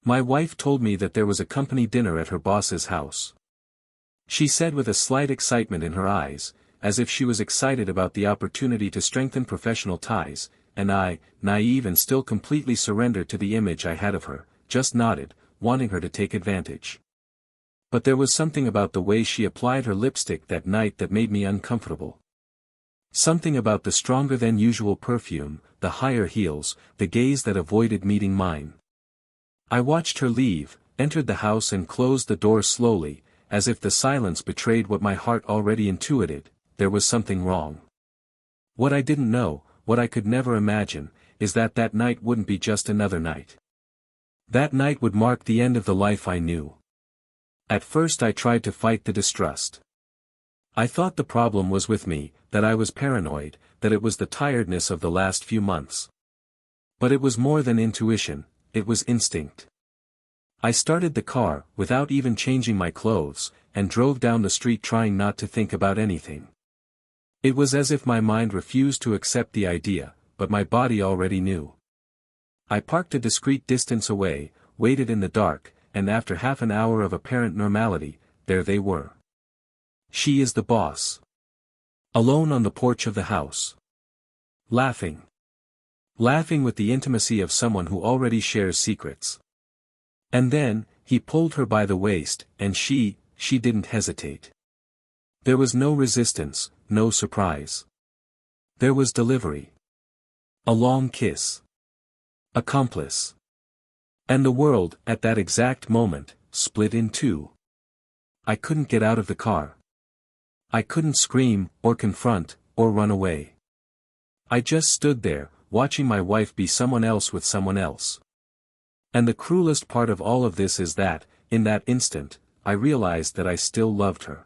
My wife told me that there was a company dinner at her boss's house. She said with a slight excitement in her eyes, as if she was excited about the opportunity to strengthen professional ties, and I, naive and still completely surrendered to the image I had of her, just nodded, wanting her to take advantage. But there was something about the way she applied her lipstick that night that made me uncomfortable. Something about the stronger than usual perfume, the higher heels, the gaze that avoided meeting mine. I watched her leave, entered the house and closed the door slowly, as if the silence betrayed what my heart already intuited: there was something wrong. What I didn't know, what I could never imagine, is that that night wouldn't be just another night. That night would mark the end of the life I knew. At first I tried to fight the distrust. I thought the problem was with me, that I was paranoid, that it was the tiredness of the last few months. But it was more than intuition, it was instinct. I started the car, without even changing my clothes, and drove down the street trying not to think about anything. It was as if my mind refused to accept the idea, but my body already knew. I parked a discreet distance away, waited in the dark, and after half an hour of apparent normality, there they were. She is the boss. Alone on the porch of the house. Laughing. Laughing with the intimacy of someone who already shares secrets. And then, he pulled her by the waist, and she didn't hesitate. There was no resistance, no surprise. There was delivery. A long kiss. Accomplice. And the world, at that exact moment, split in two. I couldn't get out of the car. I couldn't scream, or confront, or run away. I just stood there, watching my wife be someone else with someone else. And the cruelest part of all of this is that, in that instant, I realized that I still loved her.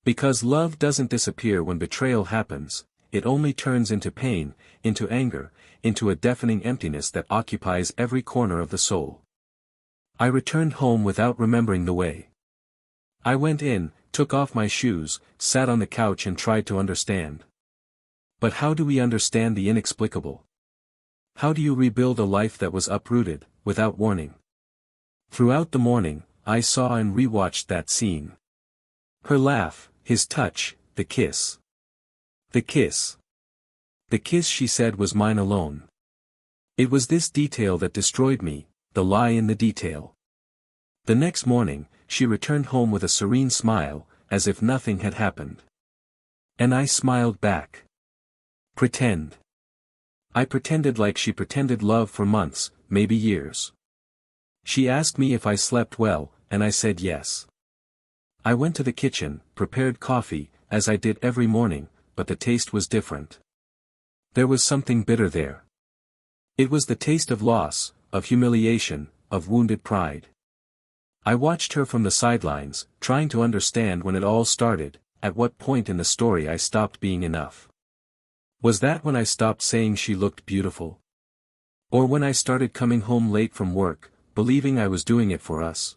Because love doesn't disappear when betrayal happens, it only turns into pain, into anger, into a deafening emptiness that occupies every corner of the soul. I returned home without remembering the way. I went in, took off my shoes, sat on the couch and tried to understand. But how do we understand the inexplicable? How do you rebuild a life that was uprooted, without warning? Throughout the morning, I saw and rewatched that scene. Her laugh, his touch, the kiss. The kiss. The kiss she said was mine alone. It was this detail that destroyed me, the lie in the detail. The next morning, she returned home with a serene smile, as if nothing had happened. And I smiled back. Pretend. I pretended like she pretended love for months, maybe years. She asked me if I slept well, and I said yes. I went to the kitchen, prepared coffee, as I did every morning, but the taste was different. There was something bitter there. It was the taste of loss, of humiliation, of wounded pride. I watched her from the sidelines, trying to understand when it all started, at what point in the story I stopped being enough. Was that when I stopped saying she looked beautiful? Or when I started coming home late from work, believing I was doing it for us?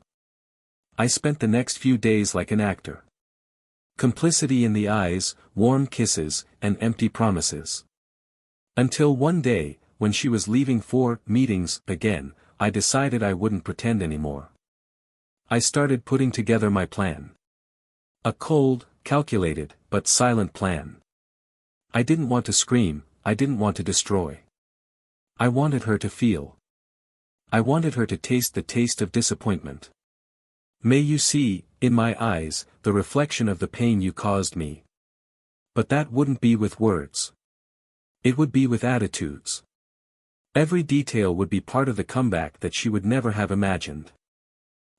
I spent the next few days like an actor. Complicity in the eyes, warm kisses, and empty promises. Until one day, when she was leaving for meetings again, I decided I wouldn't pretend anymore. I started putting together my plan. A cold, calculated, but silent plan. I didn't want to scream, I didn't want to destroy. I wanted her to feel. I wanted her to taste the taste of disappointment. May you see, in my eyes, the reflection of the pain you caused me. But that wouldn't be with words. It would be with attitudes. Every detail would be part of the comeback that she would never have imagined.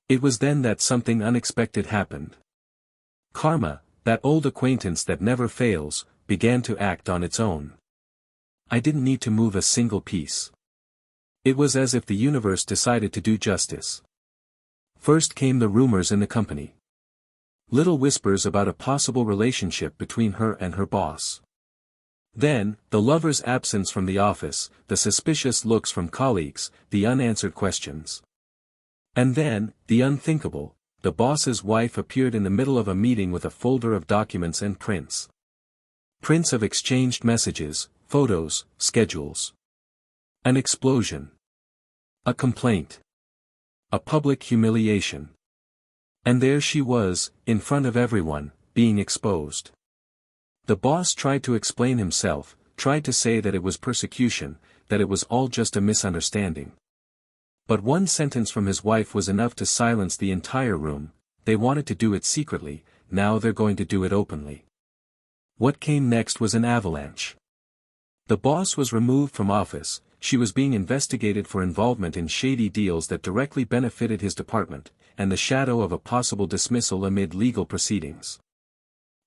It was then that something unexpected happened. Karma, that old acquaintance that never fails, began to act on its own. I didn't need to move a single piece. It was as if the universe decided to do justice. First came the rumors in the company. Little whispers about a possible relationship between her and her boss. Then, the lover's absence from the office, the suspicious looks from colleagues, the unanswered questions. And then, the unthinkable, the boss's wife appeared in the middle of a meeting with a folder of documents and prints. Prints of exchanged messages, photos, schedules. An explosion. A complaint. A public humiliation. And there she was, in front of everyone, being exposed. The boss tried to explain himself, tried to say that it was persecution, that it was all just a misunderstanding. But one sentence from his wife was enough to silence the entire room. They wanted to do it secretly, now they're going to do it openly. What came next was an avalanche. The boss was removed from office, she was being investigated for involvement in shady deals that directly benefited his department, and the shadow of a possible dismissal amid legal proceedings.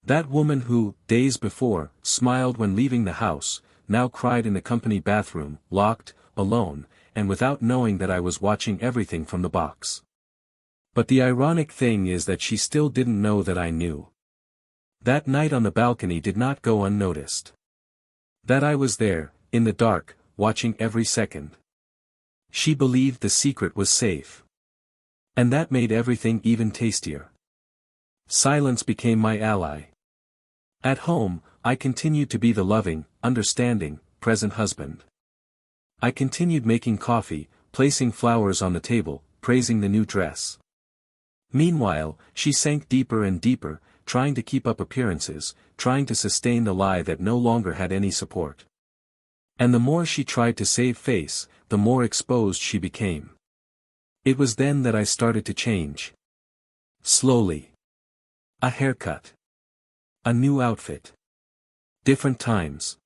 That woman who, days before, smiled when leaving the house, now cried in the company bathroom, locked, alone, and without knowing that I was watching everything from the box. But the ironic thing is that she still didn't know that I knew. That night on the balcony did not go unnoticed. That I was there, in the dark, watching every second. She believed the secret was safe. And that made everything even tastier. Silence became my ally. At home, I continued to be the loving, understanding, present husband. I continued making coffee, placing flowers on the table, praising the new dress. Meanwhile, she sank deeper and deeper, trying to keep up appearances, trying to sustain the lie that no longer had any support. And the more she tried to save face, the more exposed she became. It was then that I started to change. Slowly. A haircut. A new outfit. Different times.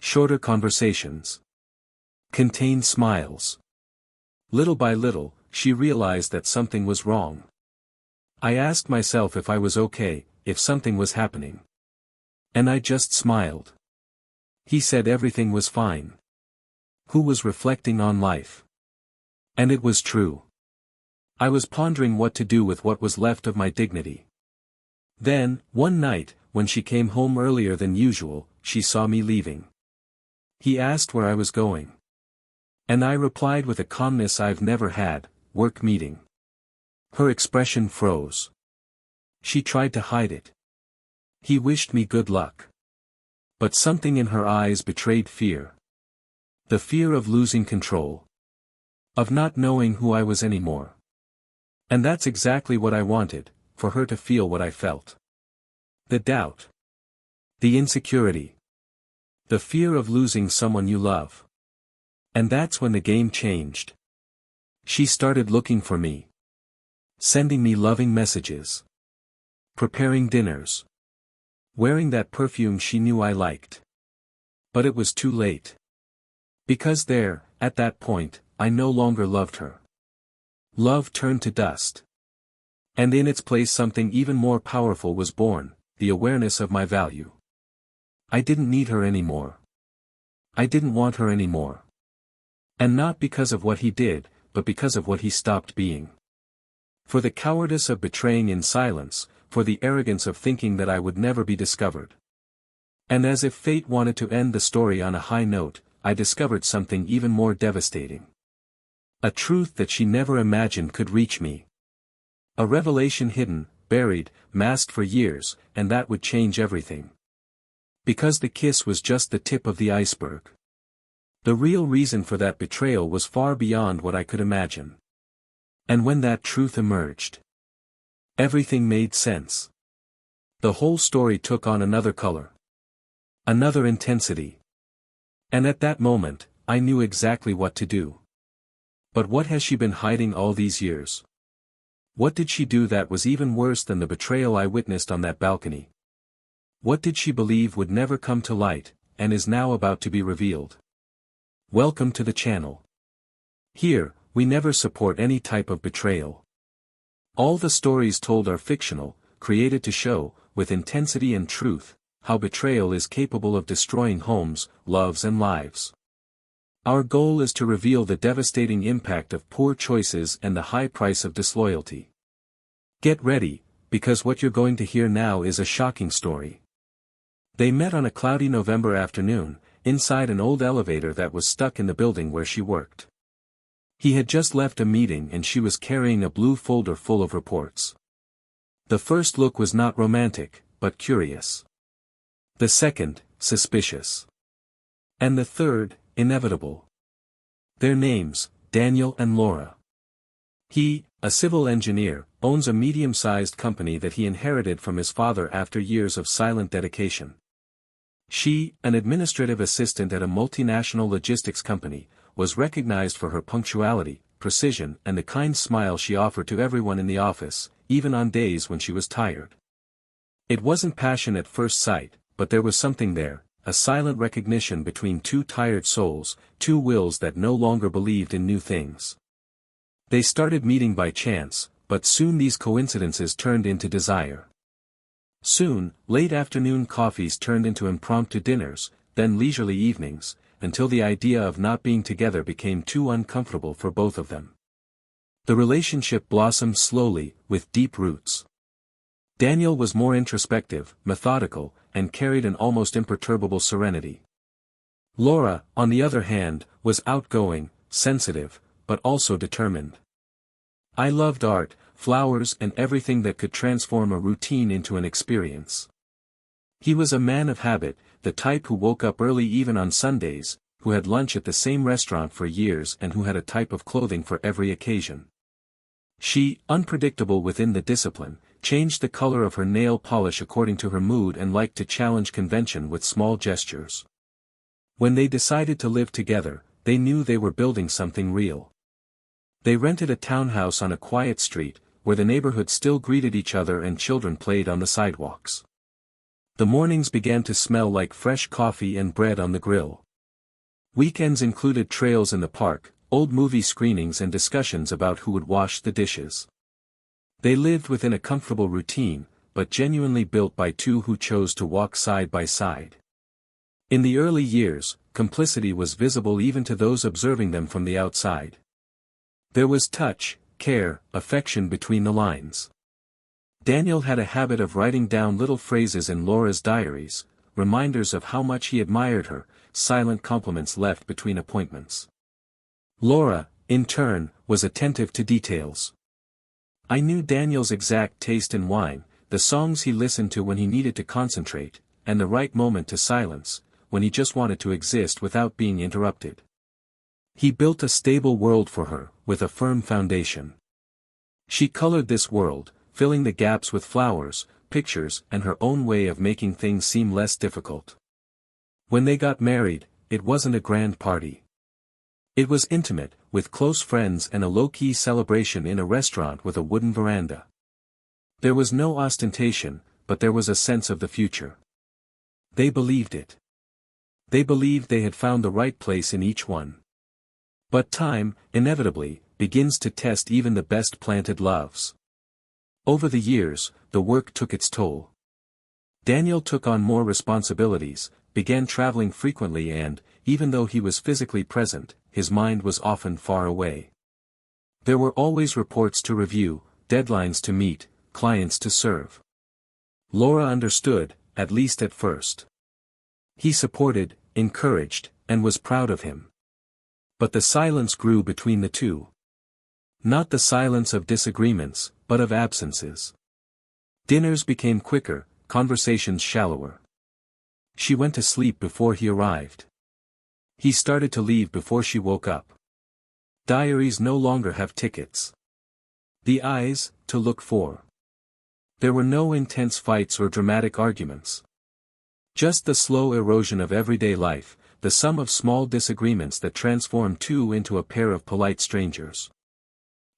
Shorter conversations. Contained smiles. Little by little, she realized that something was wrong. I asked myself if I was okay, if something was happening. And I just smiled. He said everything was fine. Who was reflecting on life? And it was true. I was pondering what to do with what was left of my dignity. Then, one night, when she came home earlier than usual, she saw me leaving. He asked where I was going. And I replied with a calmness I've never had, work meeting. Her expression froze. She tried to hide it. He wished me good luck. But something in her eyes betrayed fear. The fear of losing control. Of not knowing who I was anymore. And that's exactly what I wanted, for her to feel what I felt. The doubt. The insecurity. The fear of losing someone you love. And that's when the game changed. She started looking for me. Sending me loving messages. Preparing dinners. Wearing that perfume she knew I liked. But it was too late. Because there, at that point, I no longer loved her. Love turned to dust. And in its place something even more powerful was born, the awareness of my value. I didn't need her anymore. I didn't want her anymore. And not because of what he did, but because of what he stopped being. For the cowardice of betraying in silence, for the arrogance of thinking that I would never be discovered. And as if fate wanted to end the story on a high note, I discovered something even more devastating. A truth that she never imagined could reach me. A revelation hidden, buried, masked for years, and that would change everything. Because the kiss was just the tip of the iceberg. The real reason for that betrayal was far beyond what I could imagine. And when that truth emerged, everything made sense. The whole story took on another color. Another intensity. And at that moment, I knew exactly what to do. But what has she been hiding all these years? What did she do that was even worse than the betrayal I witnessed on that balcony? What did she believe would never come to light, and is now about to be revealed? Welcome to the channel. Here, we never support any type of betrayal. All the stories told are fictional, created to show, with intensity and truth, how betrayal is capable of destroying homes, loves and lives. Our goal is to reveal the devastating impact of poor choices and the high price of disloyalty. Get ready, because what you're going to hear now is a shocking story. They met on a cloudy November afternoon, inside an old elevator that was stuck in the building where she worked. He had just left a meeting and she was carrying a blue folder full of reports. The first look was not romantic, but curious. The second, suspicious. And the third, inevitable. Their names, Daniel and Laura. He, a civil engineer, owns a medium-sized company that he inherited from his father after years of silent dedication. She, an administrative assistant at a multinational logistics company, was recognized for her punctuality, precision, and the kind smile she offered to everyone in the office, even on days when she was tired. It wasn't passion at first sight, but there was something there, a silent recognition between two tired souls, two wills that no longer believed in new things. They started meeting by chance, but soon these coincidences turned into desire. Soon, late afternoon coffees turned into impromptu dinners, then leisurely evenings, until the idea of not being together became too uncomfortable for both of them. The relationship blossomed slowly, with deep roots. Daniel was more introspective, methodical, and carried an almost imperturbable serenity. Laura, on the other hand, was outgoing, sensitive, but also determined. I loved art, flowers, and everything that could transform a routine into an experience. He was a man of habit, the type who woke up early even on Sundays, who had lunch at the same restaurant for years and who had a type of clothing for every occasion. She, unpredictable within the discipline, changed the color of her nail polish according to her mood and liked to challenge convention with small gestures. When they decided to live together, they knew they were building something real. They rented a townhouse on a quiet street, where the neighborhood still greeted each other and children played on the sidewalks. The mornings began to smell like fresh coffee and bread on the grill. Weekends included trails in the park, old movie screenings and discussions about who would wash the dishes. They lived within a comfortable routine, but genuinely built by two who chose to walk side by side. In the early years, complicity was visible even to those observing them from the outside. There was touch, care, affection between the lines. Daniel had a habit of writing down little phrases in Laura's diaries, reminders of how much he admired her, silent compliments left between appointments. Laura, in turn, was attentive to details. I knew Daniel's exact taste in wine, the songs he listened to when he needed to concentrate, and the right moment to silence, when he just wanted to exist without being interrupted. He built a stable world for her, with a firm foundation. She colored this world, filling the gaps with flowers, pictures, and her own way of making things seem less difficult. When they got married, it wasn't a grand party. It was intimate, with close friends and a low-key celebration in a restaurant with a wooden veranda. There was no ostentation, but there was a sense of the future. They believed it. They believed they had found the right place in each one. But time, inevitably, begins to test even the best planted loves. Over the years, the work took its toll. Daniel took on more responsibilities, began traveling frequently and, even though he was physically present, his mind was often far away. There were always reports to review, deadlines to meet, clients to serve. Laura understood, at least at first. He supported, encouraged, and was proud of him. But the silence grew between the two. Not the silence of disagreements, but of absences. Dinners became quicker, conversations shallower. She went to sleep before he arrived. He started to leave before she woke up. Diaries no longer have tickets. The eyes, to look for. There were no intense fights or dramatic arguments. Just the slow erosion of everyday life, the sum of small disagreements that transform two into a pair of polite strangers.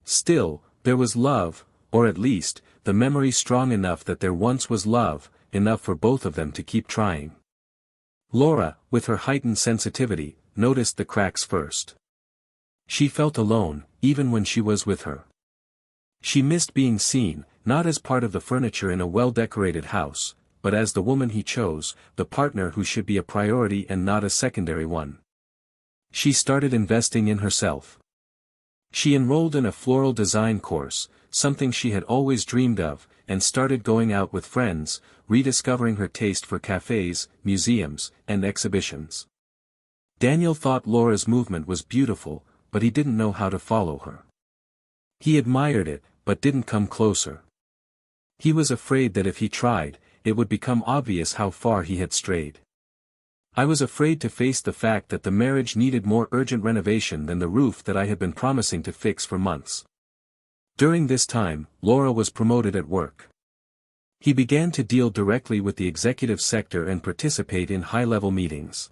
Still, there was love, or at least, the memory strong enough that there once was love, enough for both of them to keep trying. Laura, with her heightened sensitivity, noticed the cracks first. She felt alone, even when she was with her. She missed being seen, not as part of the furniture in a well-decorated house, but as the woman he chose, the partner who should be a priority and not a secondary one. She started investing in herself. She enrolled in a floral design course, something she had always dreamed of, and started going out with friends, rediscovering her taste for cafes, museums, and exhibitions. Daniel thought Laura's movement was beautiful, but he didn't know how to follow her. He admired it, but didn't come closer. He was afraid that if he tried, it would become obvious how far he had strayed. I was afraid to face the fact that the marriage needed more urgent renovation than the roof that I had been promising to fix for months. During this time, Laura was promoted at work. He began to deal directly with the executive sector and participate in high-level meetings.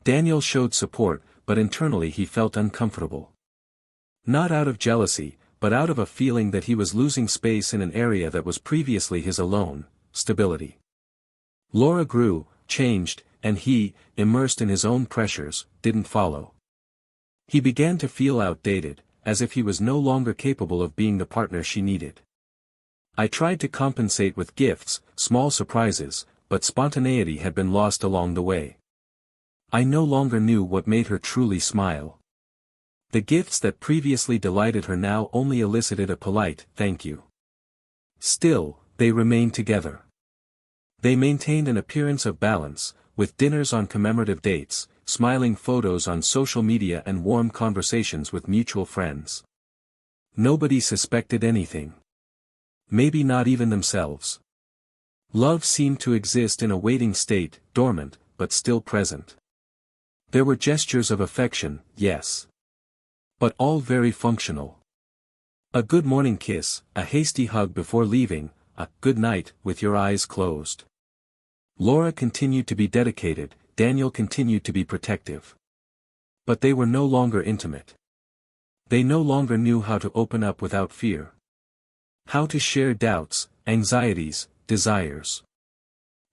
Daniel showed support, but internally he felt uncomfortable. Not out of jealousy, but out of a feeling that he was losing space in an area that was previously his alone, stability. Laura grew, changed, and he, immersed in his own pressures, didn't follow. He began to feel outdated, as if he was no longer capable of being the partner she needed. I tried to compensate with gifts, small surprises, but spontaneity had been lost along the way. I no longer knew what made her truly smile. The gifts that previously delighted her now only elicited a polite, "thank you." Still, they remained together. They maintained an appearance of balance, with dinners on commemorative dates, smiling photos on social media and warm conversations with mutual friends. Nobody suspected anything. Maybe not even themselves. Love seemed to exist in a waiting state, dormant, but still present. There were gestures of affection, yes. But all very functional. A good morning kiss, a hasty hug before leaving, a good night with your eyes closed. Laura continued to be dedicated, Daniel continued to be protective. But they were no longer intimate. They no longer knew how to open up without fear. How to share doubts, anxieties, desires.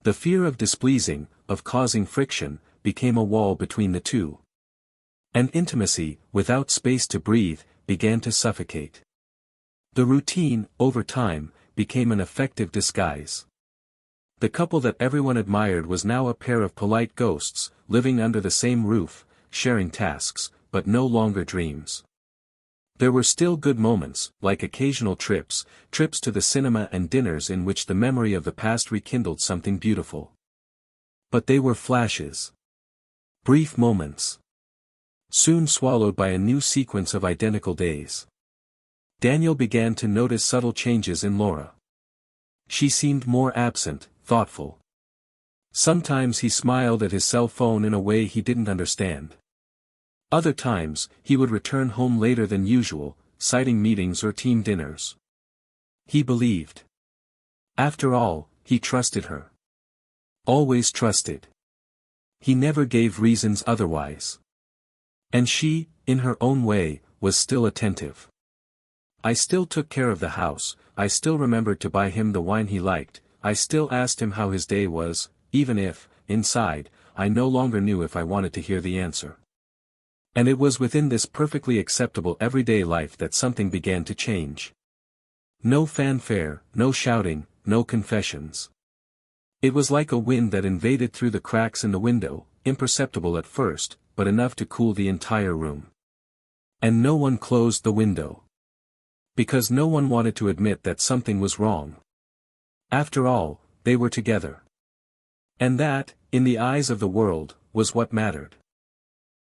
The fear of displeasing, of causing friction, became a wall between the two. And intimacy, without space to breathe, began to suffocate. The routine, over time, became an effective disguise. The couple that everyone admired was now a pair of polite ghosts, living under the same roof, sharing tasks, but no longer dreams. There were still good moments, like occasional trips to the cinema and dinners in which the memory of the past rekindled something beautiful. But they were flashes. Brief moments. Soon swallowed by a new sequence of identical days. Daniel began to notice subtle changes in Laura. She seemed more absent, thoughtful. Sometimes he smiled at his cell phone in a way he didn't understand. Other times, he would return home later than usual, citing meetings or team dinners. He believed. After all, he trusted her. Always trusted. He never gave reasons otherwise. And she, in her own way, was still attentive. I still took care of the house, I still remembered to buy him the wine he liked, I still asked him how his day was, even if, inside, I no longer knew if I wanted to hear the answer. And it was within this perfectly acceptable everyday life that something began to change. No fanfare, no shouting, no confessions. It was like a wind that invaded through the cracks in the window, imperceptible at first, but enough to cool the entire room. And no one closed the window. Because no one wanted to admit that something was wrong. After all, they were together. And that, in the eyes of the world, was what mattered.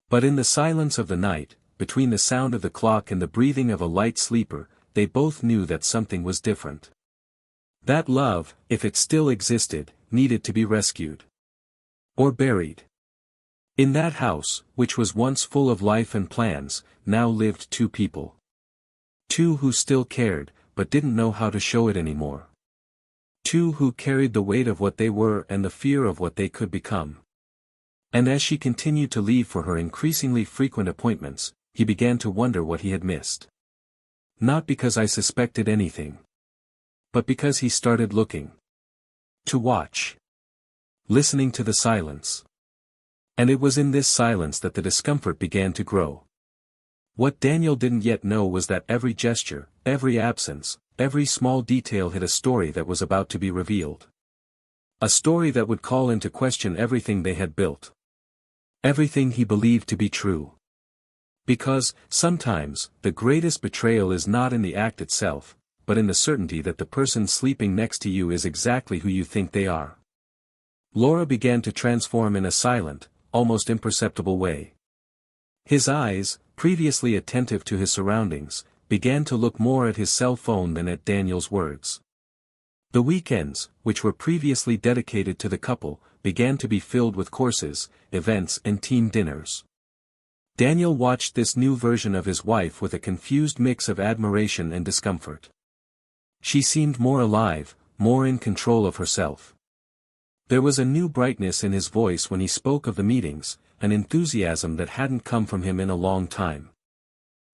But in the silence of the night, between the sound of the clock and the breathing of a light sleeper, they both knew that something was different. That love, if it still existed, needed to be rescued. Or buried. In that house, which was once full of life and plans, now lived two people. Two who still cared, but didn't know how to show it anymore. Two who carried the weight of what they were and the fear of what they could become. And as she continued to leave for her increasingly frequent appointments, he began to wonder what he had missed. Not because I suspected anything. But because he started looking. To watch. Listening to the silence. And it was in this silence that the discomfort began to grow. What Daniel didn't yet know was that every gesture, every absence, every small detail hid a story that was about to be revealed. A story that would call into question everything they had built. Everything he believed to be true. Because, sometimes, the greatest betrayal is not in the act itself, but in the certainty that the person sleeping next to you is exactly who you think they are. Laura began to transform in a silent, almost imperceptible way. His eyes, previously attentive to his surroundings, began to look more at his cell phone than at Daniel's words. The weekends, which were previously dedicated to the couple, began to be filled with courses, events and team dinners. Daniel watched this new version of his wife with a confused mix of admiration and discomfort. She seemed more alive, more in control of herself. There was a new brightness in his voice when he spoke of the meetings, an enthusiasm that hadn't come from him in a long time.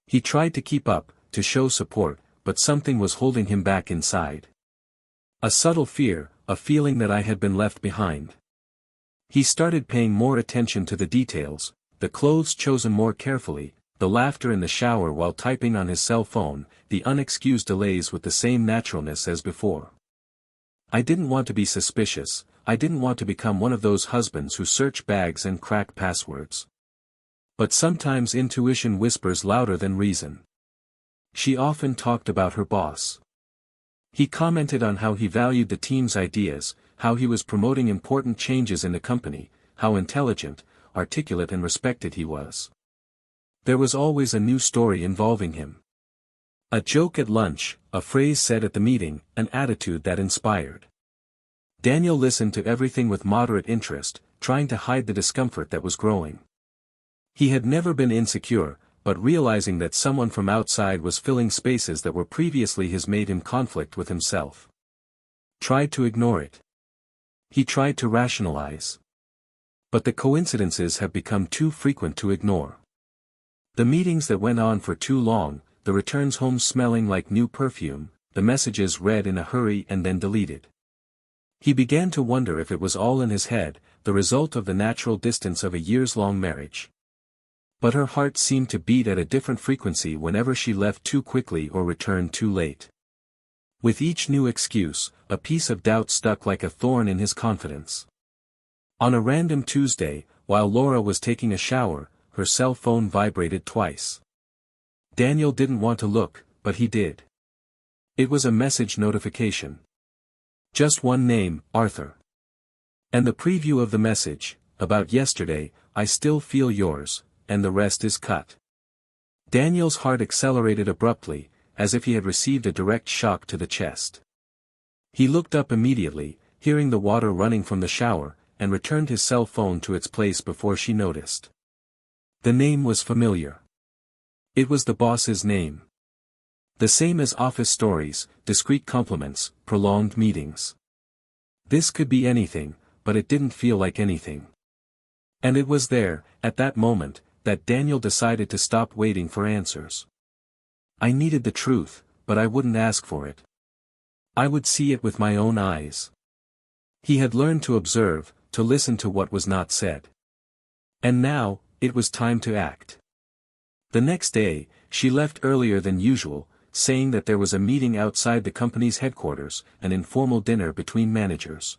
He tried to keep up, to show support, but something was holding him back inside. A subtle fear, a feeling that I had been left behind. He started paying more attention to the details, the clothes chosen more carefully, the laughter in the shower while typing on his cell phone, the unexcused delays with the same naturalness as before. I didn't want to be suspicious, I didn't want to become one of those husbands who search bags and crack passwords. But sometimes intuition whispers louder than reason. She often talked about her boss. He commented on how he valued the team's ideas, how he was promoting important changes in the company, how intelligent, articulate and respected he was. There was always a new story involving him. A joke at lunch, a phrase said at the meeting, an attitude that inspired. Daniel listened to everything with moderate interest, trying to hide the discomfort that was growing. He had never been insecure, but realizing that someone from outside was filling spaces that were previously his made him conflict with himself. Tried to ignore it. He tried to rationalize. But the coincidences have become too frequent to ignore. The meetings that went on for too long, the returns home smelling like new perfume, the messages read in a hurry and then deleted. He began to wonder if it was all in his head, the result of the natural distance of a years-long marriage. But her heart seemed to beat at a different frequency whenever she left too quickly or returned too late. With each new excuse, a piece of doubt stuck like a thorn in his confidence. On a random Tuesday, while Laura was taking a shower, her cell phone vibrated twice. Daniel didn't want to look, but he did. It was a message notification. Just one name, Arthur. And the preview of the message, about yesterday, I still feel yours, and the rest is cut. Daniel's heart accelerated abruptly, as if he had received a direct shock to the chest. He looked up immediately, hearing the water running from the shower, and returned his cell phone to its place before she noticed. The name was familiar. It was the boss's name. The same as office stories, discreet compliments, prolonged meetings. This could be anything, but it didn't feel like anything. And it was there, at that moment, that Daniel decided to stop waiting for answers. I needed the truth, but I wouldn't ask for it. I would see it with my own eyes. He had learned to observe, to listen to what was not said. And now, it was time to act. The next day, she left earlier than usual, saying that there was a meeting outside the company's headquarters, an informal dinner between managers.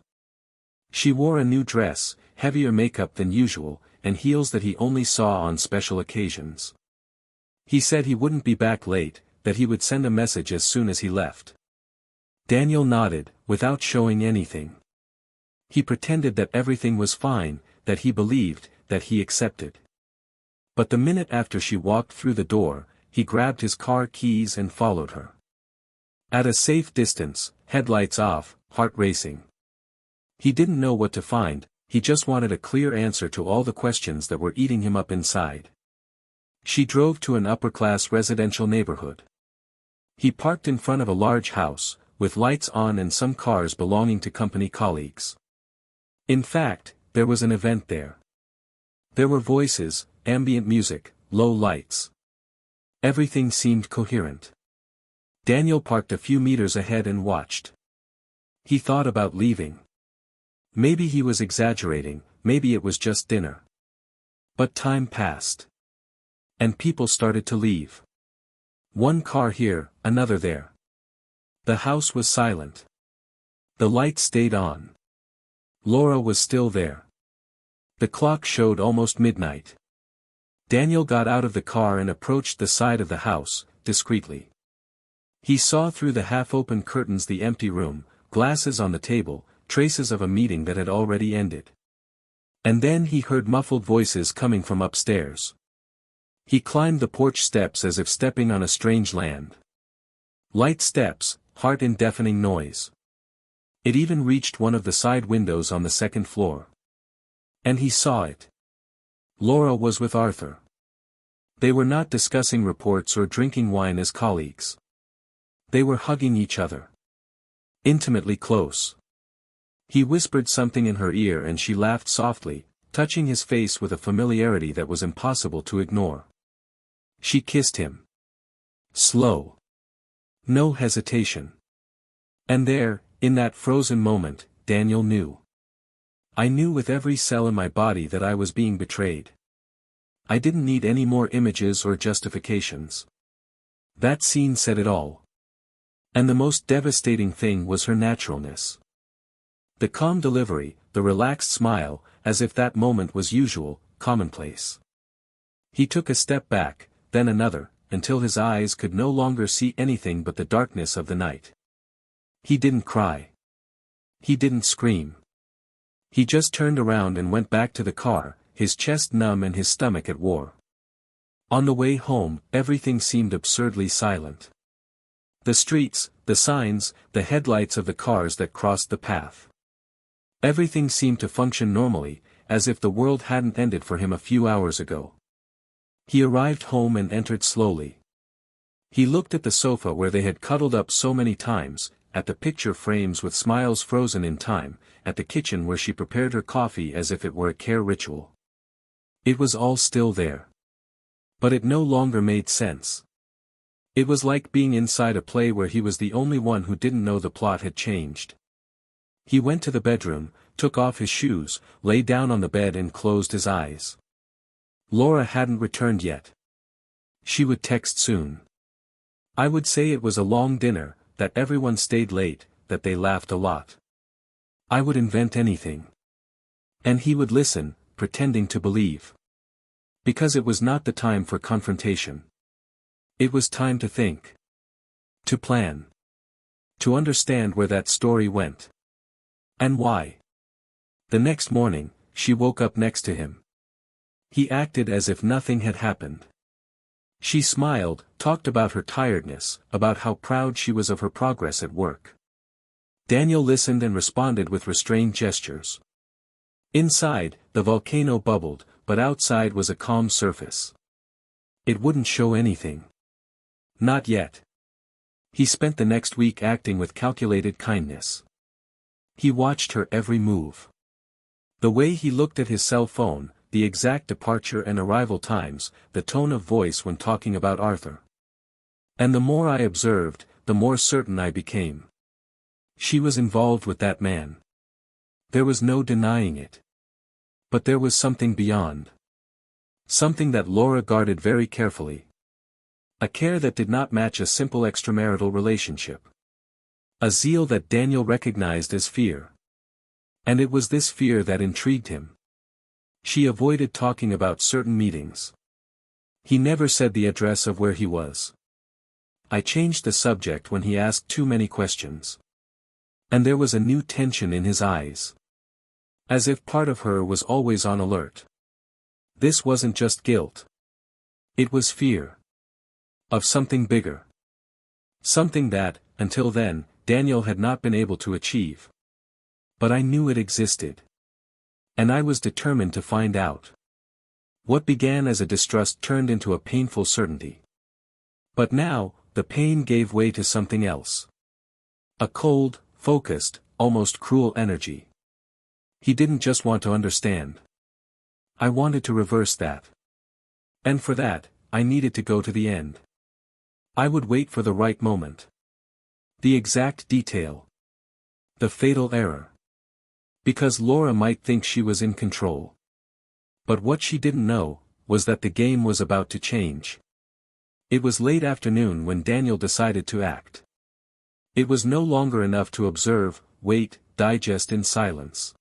She wore a new dress, heavier makeup than usual, and heels that he only saw on special occasions. He said he wouldn't be back late, that he would send a message as soon as he left. Daniel nodded, without showing anything. He pretended that everything was fine, that he believed, that he accepted. But the minute after she walked through the door, he grabbed his car keys and followed her. At a safe distance, headlights off, heart racing. He didn't know what to find, he just wanted a clear answer to all the questions that were eating him up inside. She drove to an upper-class residential neighborhood. He parked in front of a large house, with lights on and some cars belonging to company colleagues. In fact, there was an event there. There were voices, ambient music, low lights. Everything seemed coherent. Daniel parked a few meters ahead and watched. He thought about leaving. Maybe he was exaggerating, maybe it was just dinner. But time passed. And people started to leave. One car here, another there. The house was silent. The lights stayed on. Laura was still there. The clock showed almost midnight. Daniel got out of the car and approached the side of the house, discreetly. He saw through the half-open curtains the empty room, glasses on the table, traces of a meeting that had already ended. And then he heard muffled voices coming from upstairs. He climbed the porch steps as if stepping on a strange land. Light steps, heart in deafening noise. It even reached one of the side windows on the second floor. And he saw it. Laura was with Arthur. They were not discussing reports or drinking wine as colleagues. They were hugging each other. Intimately close. He whispered something in her ear and she laughed softly, touching his face with a familiarity that was impossible to ignore. She kissed him. Slow. No hesitation. And there, in that frozen moment, Daniel knew. I knew with every cell in my body that I was being betrayed. I didn't need any more images or justifications. That scene said it all. And the most devastating thing was her naturalness. The calm delivery, the relaxed smile, as if that moment was usual, commonplace. He took a step back, then another, until his eyes could no longer see anything but the darkness of the night. He didn't cry. He didn't scream. He just turned around and went back to the car, his chest numb and his stomach at war. On the way home, everything seemed absurdly silent. The streets, the signs, the headlights of the cars that crossed the path. Everything seemed to function normally, as if the world hadn't ended for him a few hours ago. He arrived home and entered slowly. He looked at the sofa where they had cuddled up so many times, at the picture frames with smiles frozen in time, at the kitchen where she prepared her coffee as if it were a care ritual. It was all still there. But it no longer made sense. It was like being inside a play where he was the only one who didn't know the plot had changed. He went to the bedroom, took off his shoes, lay down on the bed and closed his eyes. Laura hadn't returned yet. She would text soon. I would say it was a long dinner, that everyone stayed late, that they laughed a lot. I would invent anything. And he would listen, pretending to believe. Because it was not the time for confrontation. It was time to think. To plan. To understand where that story went. And why. The next morning, she woke up next to him. He acted as if nothing had happened. She smiled, talked about her tiredness, about how proud she was of her progress at work. Daniel listened and responded with restrained gestures. Inside, the volcano bubbled, but outside was a calm surface. It wouldn't show anything. Not yet. He spent the next week acting with calculated kindness. He watched her every move. The way he looked at his cell phone, the exact departure and arrival times, the tone of voice when talking about Arthur. And the more I observed, the more certain I became. She was involved with that man. There was no denying it. But there was something beyond. Something that Laura guarded very carefully. A care that did not match a simple extramarital relationship. A zeal that Daniel recognized as fear. And it was this fear that intrigued him. She avoided talking about certain meetings. He never said the address of where he was. I changed the subject when he asked too many questions. And there was a new tension in his eyes. As if part of her was always on alert. This wasn't just guilt. It was fear. Of something bigger. Something that, until then, Daniel had not been able to achieve. But I knew it existed. And I was determined to find out. What began as a distrust turned into a painful certainty. But now, the pain gave way to something else. A cold, focused, almost cruel energy. He didn't just want to understand. I wanted to reverse that. And for that, I needed to go to the end. I would wait for the right moment. The exact detail. The fatal error. Because Laura might think she was in control. But what she didn't know, was that the game was about to change. It was late afternoon when Daniel decided to act. It was no longer enough to observe, wait, digest in silence.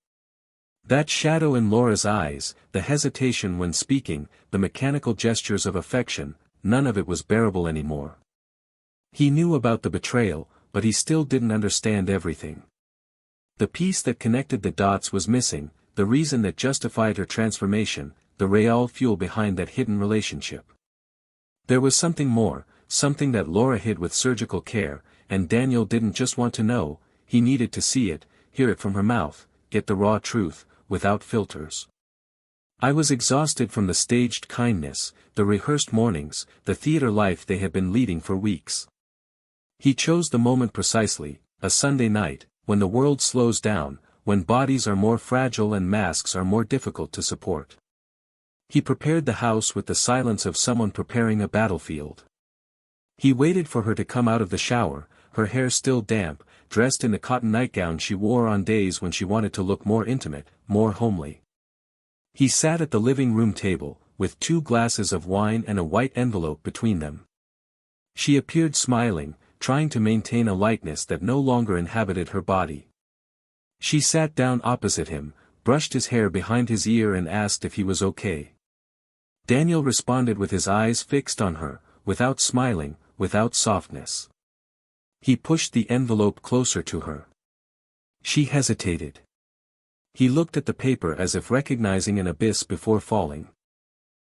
That shadow in Laura's eyes, the hesitation when speaking, the mechanical gestures of affection, none of it was bearable anymore. He knew about the betrayal, but he still didn't understand everything. The piece that connected the dots was missing, the reason that justified her transformation, the real fuel behind that hidden relationship. There was something more, something that Laura hid with surgical care, and Daniel didn't just want to know, he needed to see it, hear it from her mouth, get the raw truth, without filters. I was exhausted from the staged kindness, the rehearsed mornings, the theater life they had been leading for weeks. He chose the moment precisely, a Sunday night, when the world slows down, when bodies are more fragile and masks are more difficult to support. He prepared the house with the silence of someone preparing a battlefield. He waited for her to come out of the shower, her hair still damp, dressed in the cotton nightgown she wore on days when she wanted to look more intimate, more homely. He sat at the living room table, with 2 glasses of wine and a white envelope between them. She appeared smiling, trying to maintain a lightness that no longer inhabited her body. She sat down opposite him, brushed his hair behind his ear and asked if he was okay. Daniel responded with his eyes fixed on her, without smiling, without softness. He pushed the envelope closer to her. She hesitated. He looked at the paper as if recognizing an abyss before falling.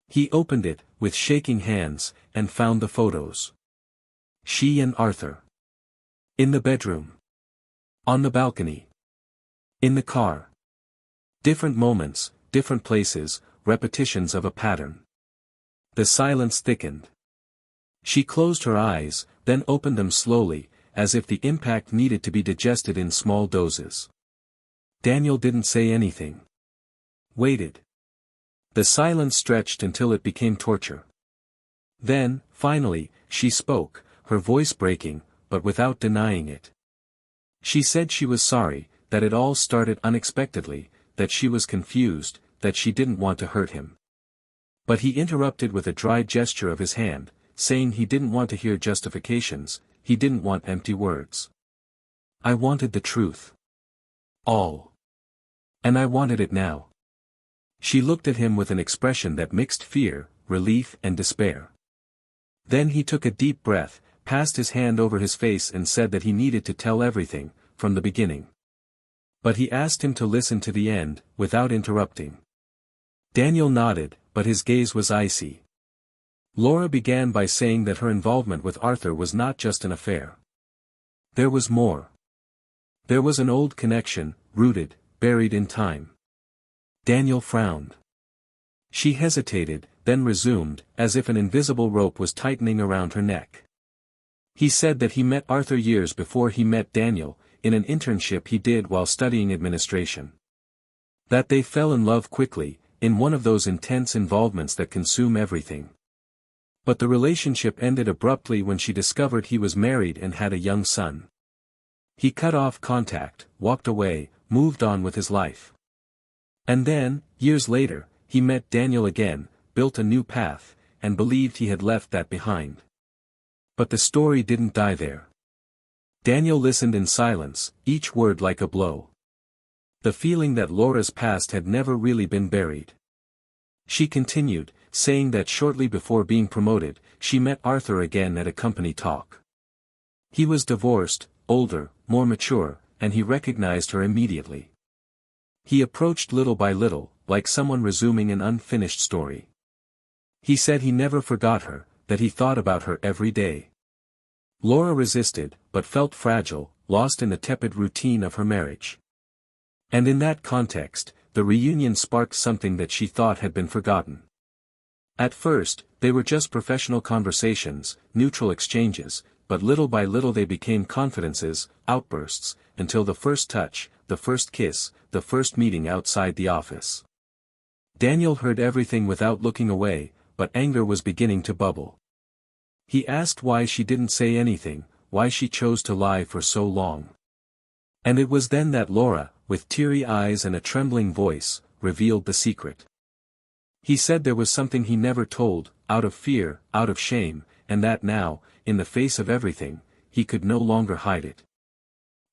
He opened it, with shaking hands, and found the photos. She and Arthur. In the bedroom. On the balcony. In the car. Different moments, different places, repetitions of a pattern. The silence thickened. She closed her eyes, then opened them slowly, as if the impact needed to be digested in small doses. Daniel didn't say anything. Waited. The silence stretched until it became torture. Then, finally, she spoke, her voice breaking, but without denying it. She said she was sorry, that it all started unexpectedly, that she was confused, that she didn't want to hurt him. But he interrupted with a dry gesture of his hand, saying he didn't want to hear justifications, he didn't want empty words. I wanted the truth. All. And I wanted it now. She looked at him with an expression that mixed fear, relief and despair. Then he took a deep breath, passed his hand over his face and said that he needed to tell everything, from the beginning. But he asked him to listen to the end, without interrupting. Daniel nodded, but his gaze was icy. Laura began by saying that her involvement with Arthur was not just an affair. There was more. There was an old connection, rooted, buried in time. Daniel frowned. She hesitated, then resumed, as if an invisible rope was tightening around her neck. He said that he met Arthur years before he met Daniel, in an internship he did while studying administration. That they fell in love quickly, in one of those intense involvements that consume everything. But the relationship ended abruptly when she discovered he was married and had a young son. He cut off contact, walked away, moved on with his life. And then, years later, he met Daniel again, built a new path, and believed he had left that behind. But the story didn't die there. Daniel listened in silence, each word like a blow. The feeling that Laura's past had never really been buried. She continued, saying that shortly before being promoted, she met Arthur again at a company talk. He was divorced, older, more mature, and he recognized her immediately. He approached little by little, like someone resuming an unfinished story. He said he never forgot her, that he thought about her every day. Laura resisted, but felt fragile, lost in the tepid routine of her marriage. And in that context, the reunion sparked something that she thought had been forgotten. At first, they were just professional conversations, neutral exchanges, but little by little they became confidences, outbursts, until the first touch, the first kiss, the first meeting outside the office. Daniel heard everything without looking away, but anger was beginning to bubble. He asked why she didn't say anything, why she chose to lie for so long. And it was then that Laura, with teary eyes and a trembling voice, revealed the secret. He said there was something he never told, out of fear, out of shame, and that now, in the face of everything, he could no longer hide it.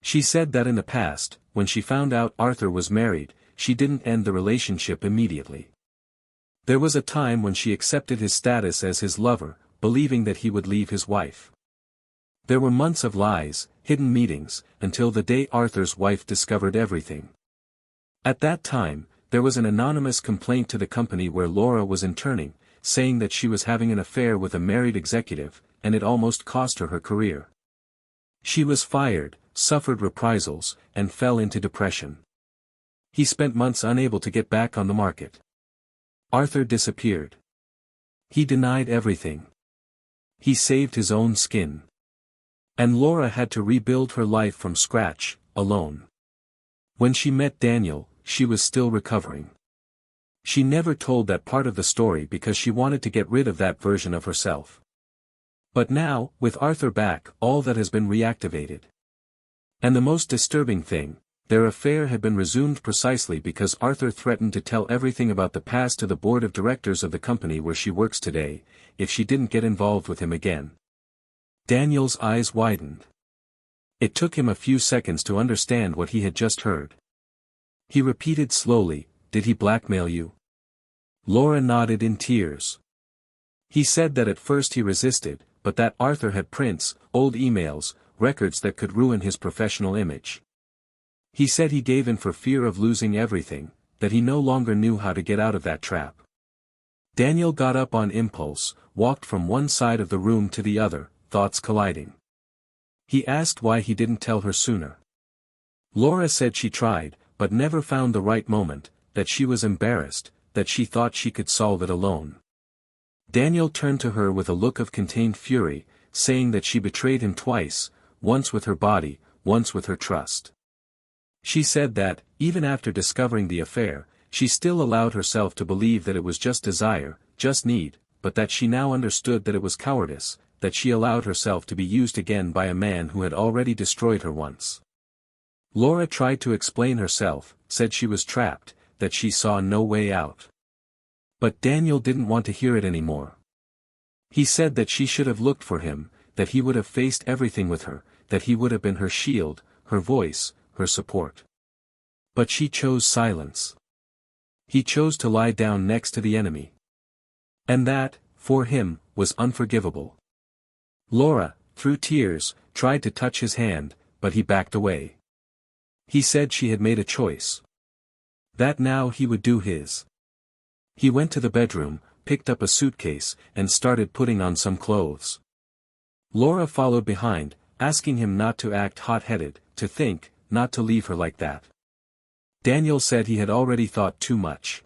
She said that in the past, when she found out Arthur was married, she didn't end the relationship immediately. There was a time when she accepted his status as his lover, believing that he would leave his wife. There were months of lies, hidden meetings, until the day Arthur's wife discovered everything. At that time, there was an anonymous complaint to the company where Laura was interning, saying that she was having an affair with a married executive, and it almost cost her her career. She was fired, suffered reprisals, and fell into depression. He spent months unable to get back on the market. Arthur disappeared. He denied everything. He saved his own skin. And Laura had to rebuild her life from scratch, alone. When she met Daniel, she was still recovering. She never told that part of the story because she wanted to get rid of that version of herself. But now, with Arthur back, all that has been reactivated. And the most disturbing thing, their affair had been resumed precisely because Arthur threatened to tell everything about the past to the board of directors of the company where she works today, if she didn't get involved with him again. Daniel's eyes widened. It took him a few seconds to understand what he had just heard. He repeated slowly, "Did he blackmail you?" Laura nodded in tears. He said that at first he resisted, but that Arthur had prints, old emails, records that could ruin his professional image. He said he gave in for fear of losing everything, that he no longer knew how to get out of that trap. Daniel got up on impulse, walked from one side of the room to the other, thoughts colliding. He asked why he didn't tell her sooner. Laura said she tried, but never found the right moment, that she was embarrassed, that she thought she could solve it alone. Daniel turned to her with a look of contained fury, saying that she betrayed him twice, once with her body, once with her trust. She said that, even after discovering the affair, she still allowed herself to believe that it was just desire, just need, but that she now understood that it was cowardice, that she allowed herself to be used again by a man who had already destroyed her once. Laura tried to explain herself, said she was trapped, that she saw no way out. But Daniel didn't want to hear it anymore. He said that she should have looked for him, that he would have faced everything with her, that he would have been her shield, her voice, her support. But she chose silence. He chose to lie down next to the enemy. And that, for him, was unforgivable. Laura, through tears, tried to touch his hand, but he backed away. He said she had made a choice. That now he would do his. He went to the bedroom, picked up a suitcase, and started putting on some clothes. Laura followed behind, asking him not to act hot-headed, to think, not to leave her like that. Daniel said he had already thought too much.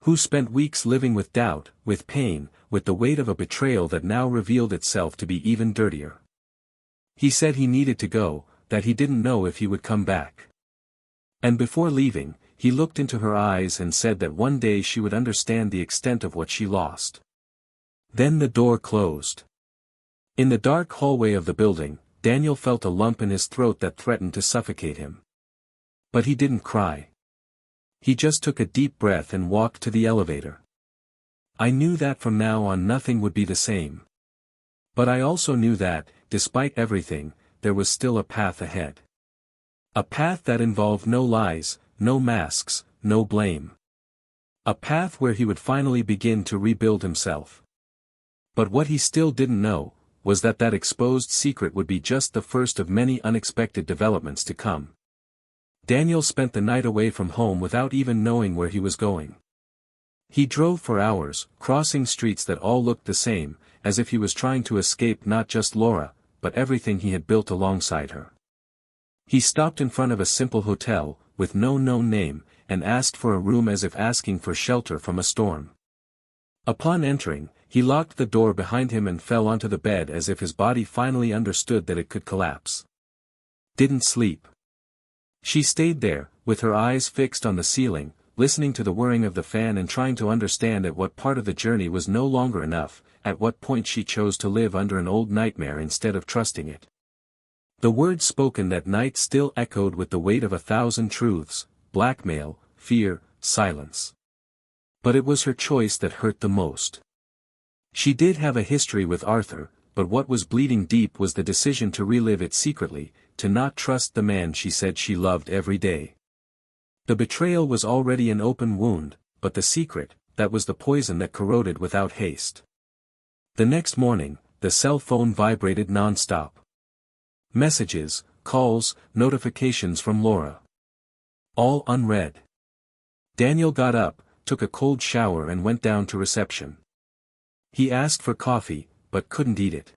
Who spent weeks living with doubt, with pain, with the weight of a betrayal that now revealed itself to be even dirtier. He said he needed to go, that he didn't know if he would come back. And before leaving, he looked into her eyes and said that one day she would understand the extent of what she lost. Then the door closed. In the dark hallway of the building, Daniel felt a lump in his throat that threatened to suffocate him. But he didn't cry. He just took a deep breath and walked to the elevator. I knew that from now on nothing would be the same. But I also knew that, despite everything, there was still a path ahead. A path that involved no lies, no masks, no blame. A path where he would finally begin to rebuild himself. But what he still didn't know, was that that exposed secret would be just the first of many unexpected developments to come. Daniel spent the night away from home without even knowing where he was going. He drove for hours, crossing streets that all looked the same, as if he was trying to escape not just Laura, but everything he had built alongside her. He stopped in front of a simple hotel, with no known name, and asked for a room as if asking for shelter from a storm. Upon entering, he locked the door behind him and fell onto the bed as if his body finally understood that it could collapse. Didn't sleep. She stayed there, with her eyes fixed on the ceiling, listening to the whirring of the fan and trying to understand at what part of the journey was no longer enough, at what point she chose to live under an old nightmare instead of trusting it. The words spoken that night still echoed with the weight of 1,000 truths: blackmail, fear, silence. But it was her choice that hurt the most. She did have a history with Arthur, but what was bleeding deep was the decision to relive it secretly, to not trust the man she said she loved every day. The betrayal was already an open wound, but the secret, that was the poison that corroded without haste. The next morning, the cell phone vibrated non-stop. Messages, calls, notifications from Laura. All unread. Daniel got up, took a cold shower and went down to reception. He asked for coffee, but couldn't eat it.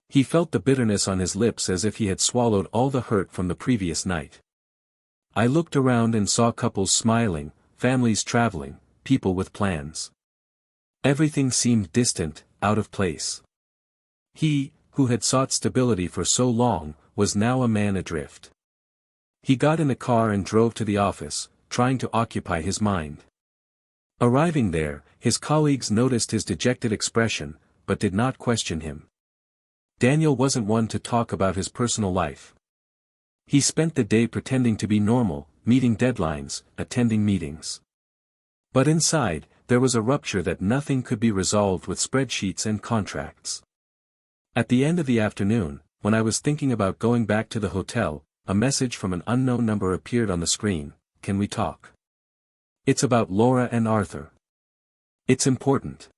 He felt the bitterness on his lips as if he had swallowed all the hurt from the previous night. I looked around and saw couples smiling, families traveling, people with plans. Everything seemed distant, out of place. He, who had sought stability for so long, was now a man adrift. He got in the car and drove to the office, trying to occupy his mind. Arriving there, his colleagues noticed his dejected expression, but did not question him. Daniel wasn't one to talk about his personal life. He spent the day pretending to be normal, meeting deadlines, attending meetings. But inside, there was a rupture that nothing could be resolved with spreadsheets and contracts. At the end of the afternoon, when I was thinking about going back to the hotel, a message from an unknown number appeared on the screen. "Can we talk? It's about Laura and Arthur. It's important."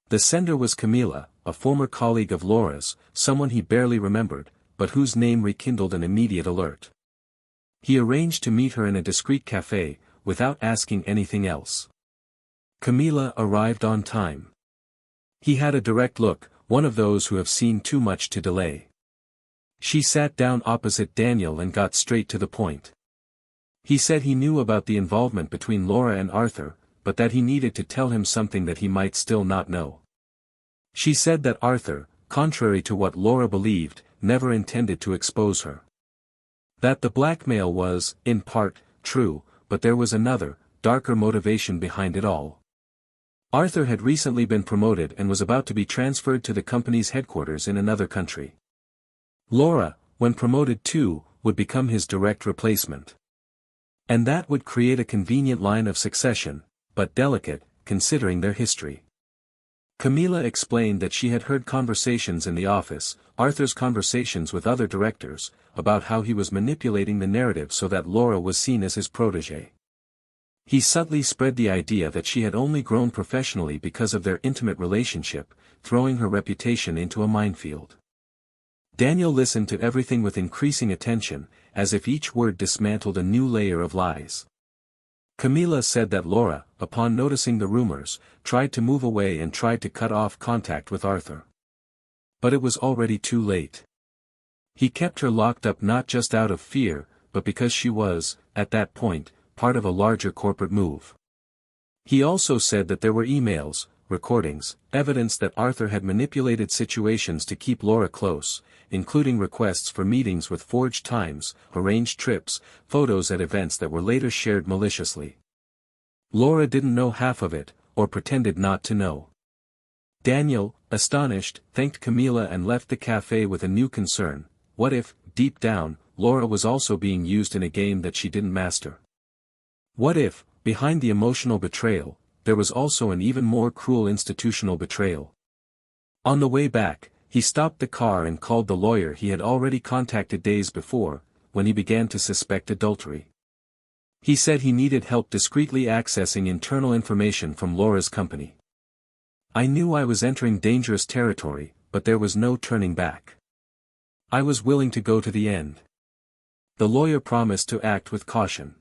The sender was Camila, a former colleague of Laura's, someone he barely remembered, but whose name rekindled an immediate alert. He arranged to meet her in a discreet café, without asking anything else. Camila arrived on time. He had a direct look, one of those who have seen too much to delay. She sat down opposite Daniel and got straight to the point. He said he knew about the involvement between Laura and Arthur, but that he needed to tell him something that he might still not know. She said that Arthur, contrary to what Laura believed, never intended to expose her. That the blackmail was, in part, true, but there was another, darker motivation behind it all. Arthur had recently been promoted and was about to be transferred to the company's headquarters in another country. Laura, when promoted too, would become his direct replacement. And that would create a convenient line of succession, but delicate, considering their history. Camila explained that she had heard conversations in the office, Arthur's conversations with other directors, about how he was manipulating the narrative so that Laura was seen as his protégé. He subtly spread the idea that she had only grown professionally because of their intimate relationship, throwing her reputation into a minefield. Daniel listened to everything with increasing attention, as if each word dismantled a new layer of lies. Camila said that Laura, upon noticing the rumors, tried to move away and tried to cut off contact with Arthur. But it was already too late. He kept her locked up not just out of fear, but because she was, at that point, part of a larger corporate move. He also said that there were emails, recordings, evidence that Arthur had manipulated situations to keep Laura close, including requests for meetings with forged times, arranged trips, photos at events that were later shared maliciously. Laura didn't know half of it, or pretended not to know. Daniel, astonished, thanked Camila and left the cafe with a new concern: what if, deep down, Laura was also being used in a game that she didn't master? What if, behind the emotional betrayal, there was also an even more cruel institutional betrayal? On the way back, he stopped the car and called the lawyer he had already contacted days before, when he began to suspect adultery. He said he needed help discreetly accessing internal information from Laura's company. "I knew I was entering dangerous territory, but there was no turning back. I was willing to go to the end." The lawyer promised to act with caution.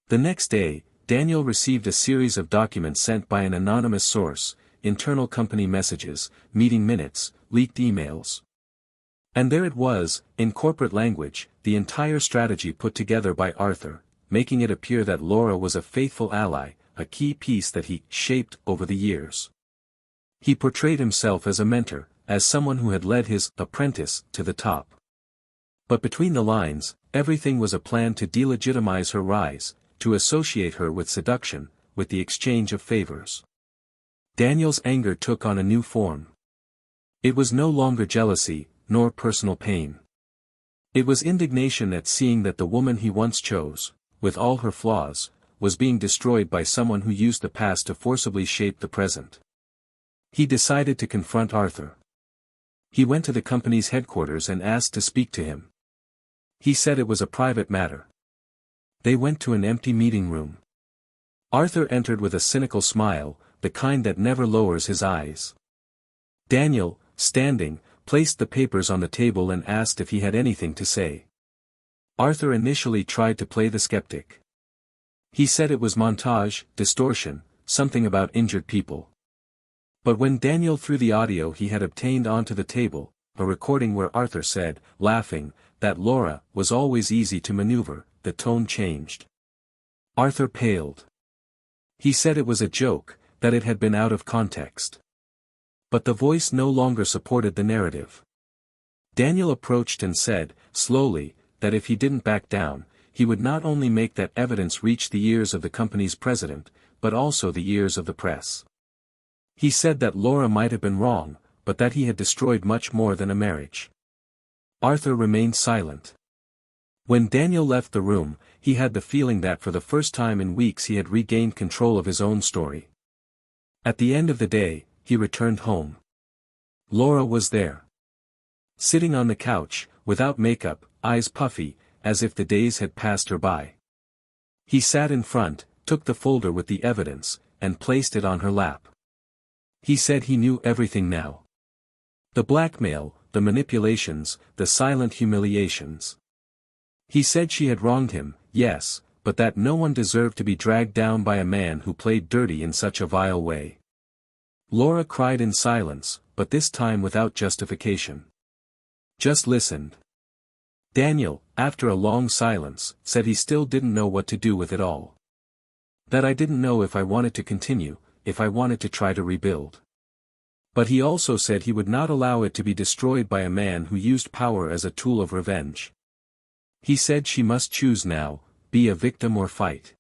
The next day, Daniel received a series of documents sent by an anonymous source, internal company messages, meeting minutes, leaked emails. And there it was, in corporate language, the entire strategy put together by Arthur, making it appear that Laura was a faithful ally, a key piece that he shaped over the years. He portrayed himself as a mentor, as someone who had led his apprentice to the top. But between the lines, everything was a plan to delegitimize her rise, to associate her with seduction, with the exchange of favors. Daniel's anger took on a new form. It was no longer jealousy, nor personal pain. It was indignation at seeing that the woman he once chose, with all her flaws, was being destroyed by someone who used the past to forcibly shape the present. He decided to confront Arthur. He went to the company's headquarters and asked to speak to him. He said it was a private matter. They went to an empty meeting room. Arthur entered with a cynical smile, the kind that never lowers his eyes. Daniel, standing, placed the papers on the table and asked if he had anything to say. Arthur initially tried to play the skeptic. He said it was montage, distortion, something about injured people. But when Daniel threw the audio he had obtained onto the table, a recording where Arthur said, laughing, that Laura was always easy to maneuver, the tone changed. Arthur paled. He said it was a joke, that it had been out of context. But the voice no longer supported the narrative. Daniel approached and said, slowly, that if he didn't back down, he would not only make that evidence reach the ears of the company's president, but also the ears of the press. He said that Laura might have been wrong, but that he had destroyed much more than a marriage. Arthur remained silent. When Daniel left the room, he had the feeling that for the first time in weeks he had regained control of his own story. At the end of the day, he returned home. Laura was there. Sitting on the couch, without makeup, eyes puffy, as if the days had passed her by. He sat in front, took the folder with the evidence, and placed it on her lap. He said he knew everything now. The blackmail, the manipulations, the silent humiliations. He said she had wronged him, yes, but that no one deserved to be dragged down by a man who played dirty in such a vile way. Laura cried in silence, but this time without justification. Just listened. Daniel, after a long silence, said he still didn't know what to do with it all. That I didn't know if I wanted to continue, if I wanted to try to rebuild. But he also said he would not allow it to be destroyed by a man who used power as a tool of revenge. He said she must choose now, be a victim or fight.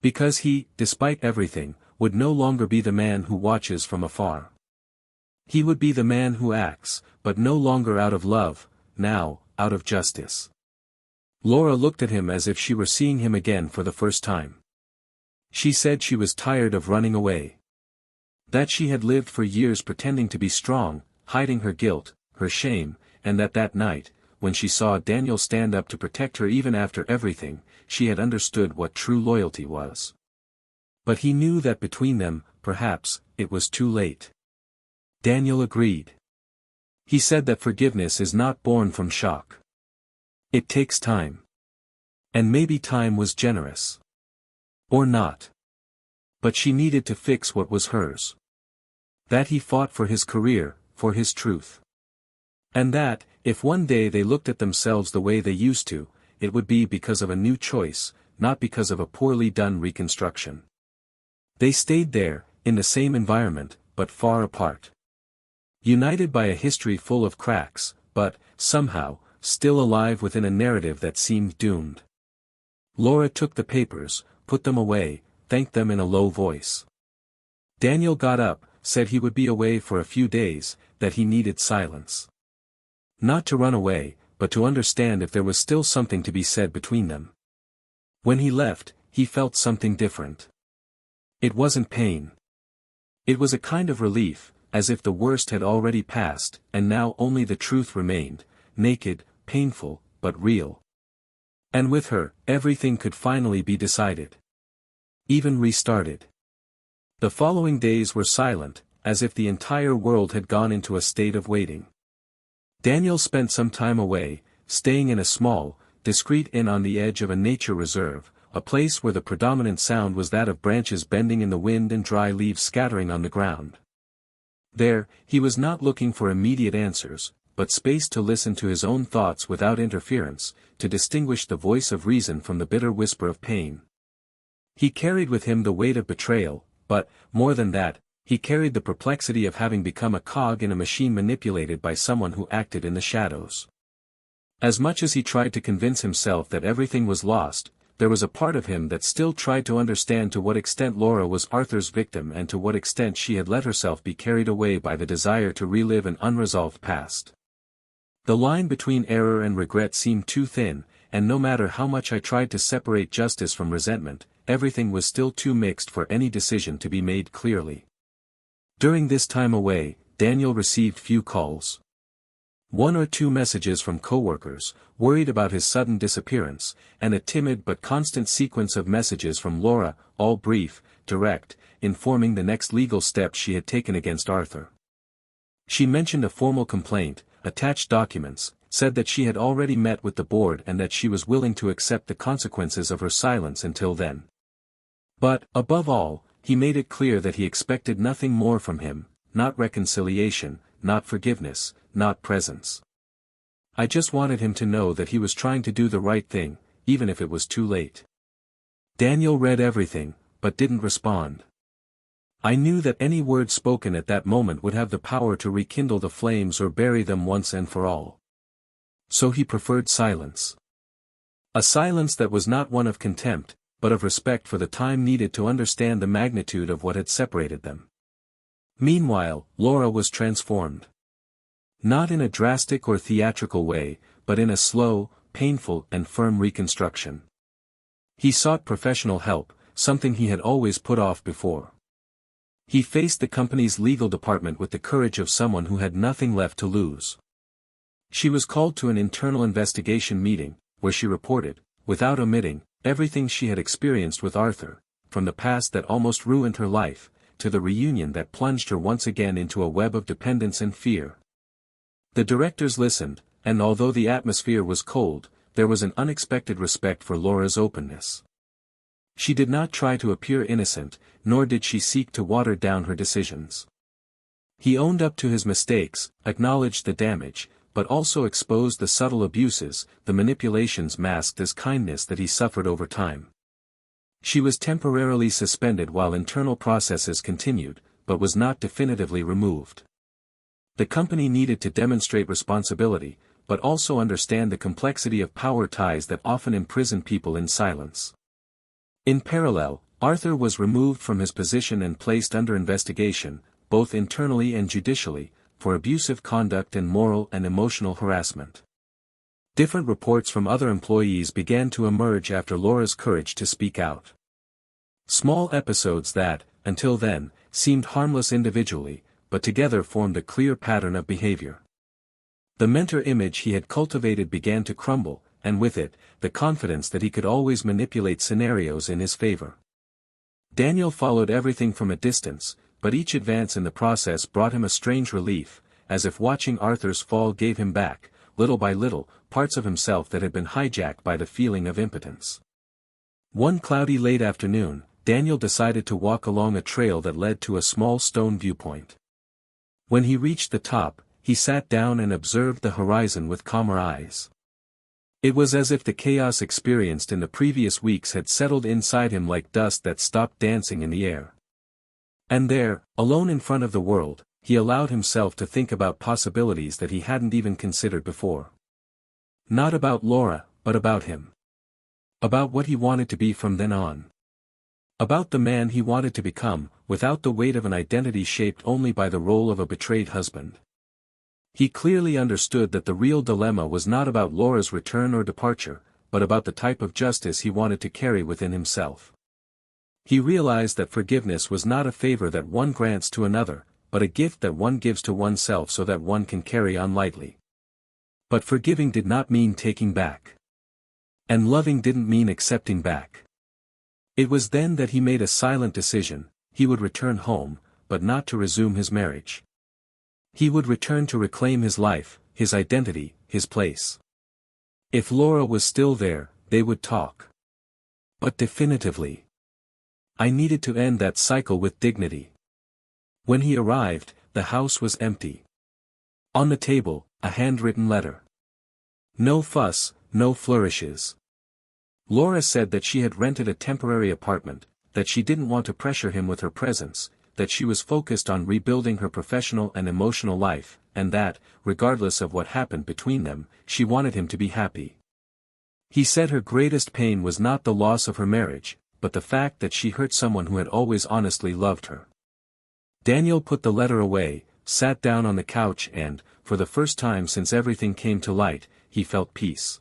Because he, despite everything, would no longer be the man who watches from afar. He would be the man who acts, but no longer out of love, now, out of justice. Laura looked at him as if she were seeing him again for the first time. She said she was tired of running away. That she had lived for years pretending to be strong, hiding her guilt, her shame, and that night, when she saw Daniel stand up to protect her even after everything, she had understood what true loyalty was. But he knew that between them, perhaps, it was too late. Daniel agreed. He said that forgiveness is not born from shock. It takes time. And maybe time was generous. Or not. But she needed to fix what was hers. That he fought for his career, for his truth. And that, if one day they looked at themselves the way they used to, it would be because of a new choice, not because of a poorly done reconstruction. They stayed there, in the same environment, but far apart. United by a history full of cracks, but, somehow, still alive within a narrative that seemed doomed. Laura took the papers, put them away, thanked them in a low voice. Daniel got up, said he would be away for a few days, that he needed silence. Not to run away, but to understand if there was still something to be said between them. When he left, he felt something different. It wasn't pain. It was a kind of relief, as if the worst had already passed, and now only the truth remained, naked, painful, but real. And with her, everything could finally be decided. Even restarted. The following days were silent, as if the entire world had gone into a state of waiting. Daniel spent some time away, staying in a small, discreet inn on the edge of a nature reserve, a place where the predominant sound was that of branches bending in the wind and dry leaves scattering on the ground. There, he was not looking for immediate answers, but space to listen to his own thoughts without interference, to distinguish the voice of reason from the bitter whisper of pain. He carried with him the weight of betrayal, but, more than that, he carried the perplexity of having become a cog in a machine manipulated by someone who acted in the shadows. As much as he tried to convince himself that everything was lost, there was a part of him that still tried to understand to what extent Laura was Arthur's victim and to what extent she had let herself be carried away by the desire to relive an unresolved past. The line between error and regret seemed too thin, and no matter how much I tried to separate justice from resentment, everything was still too mixed for any decision to be made clearly. During this time away, Daniel received few calls. 1 or 2 messages from coworkers, worried about his sudden disappearance, and a timid but constant sequence of messages from Laura, all brief, direct, informing the next legal steps she had taken against Arthur. She mentioned a formal complaint, attached documents, said that she had already met with the board and that she was willing to accept the consequences of her silence until then. But, above all, he made it clear that he expected nothing more from him, not reconciliation, not forgiveness, not presence. I just wanted him to know that he was trying to do the right thing, even if it was too late. Daniel read everything, but didn't respond. I knew that any word spoken at that moment would have the power to rekindle the flames or bury them once and for all. So he preferred silence. A silence that was not one of contempt, but of respect for the time needed to understand the magnitude of what had separated them. Meanwhile, Laura was transformed. Not in a drastic or theatrical way, but in a slow, painful and firm reconstruction. He sought professional help, something he had always put off before. He faced the company's legal department with the courage of someone who had nothing left to lose. She was called to an internal investigation meeting, where she reported, without omitting, everything she had experienced with Arthur, from the past that almost ruined her life, to the reunion that plunged her once again into a web of dependence and fear. The directors listened, and although the atmosphere was cold, there was an unexpected respect for Laura's openness. She did not try to appear innocent, nor did she seek to water down her decisions. He owned up to his mistakes, acknowledged the damage, but also exposed the subtle abuses, the manipulations masked as kindness that he suffered over time. She was temporarily suspended while internal processes continued, but was not definitively removed. The company needed to demonstrate responsibility, but also understand the complexity of power ties that often imprison people in silence. In parallel, Arthur was removed from his position and placed under investigation, both internally and judicially, for abusive conduct and moral and emotional harassment. Different reports from other employees began to emerge after Laura's courage to speak out. Small episodes that, until then, seemed harmless individually, but together formed a clear pattern of behavior. The mentor image he had cultivated began to crumble, and with it, the confidence that he could always manipulate scenarios in his favor. Daniel followed everything from a distance, but each advance in the process brought him a strange relief, as if watching Arthur's fall gave him back, little by little, parts of himself that had been hijacked by the feeling of impotence. One cloudy late afternoon, Daniel decided to walk along a trail that led to a small stone viewpoint. When he reached the top, he sat down and observed the horizon with calmer eyes. It was as if the chaos experienced in the previous weeks had settled inside him like dust that stopped dancing in the air. And there, alone in front of the world, he allowed himself to think about possibilities that he hadn't even considered before. Not about Laura, but about him. About what he wanted to be from then on. About the man he wanted to become, without the weight of an identity shaped only by the role of a betrayed husband. He clearly understood that the real dilemma was not about Laura's return or departure, but about the type of justice he wanted to carry within himself. He realized that forgiveness was not a favor that one grants to another, but a gift that one gives to oneself so that one can carry on lightly. But forgiving did not mean taking back. And loving didn't mean accepting back. It was then that he made a silent decision: he would return home, but not to resume his marriage. He would return to reclaim his life, his identity, his place. If Laura was still there, they would talk. But definitively. I needed to end that cycle with dignity. When he arrived, the house was empty. On the table, a handwritten letter. No fuss, no flourishes. Laura said that she had rented a temporary apartment, that she didn't want to pressure him with her presence, that she was focused on rebuilding her professional and emotional life, and that, regardless of what happened between them, she wanted him to be happy. He said her greatest pain was not the loss of her marriage, but the fact that she hurt someone who had always honestly loved her. Daniel put the letter away, sat down on the couch and, for the first time since everything came to light, he felt peace.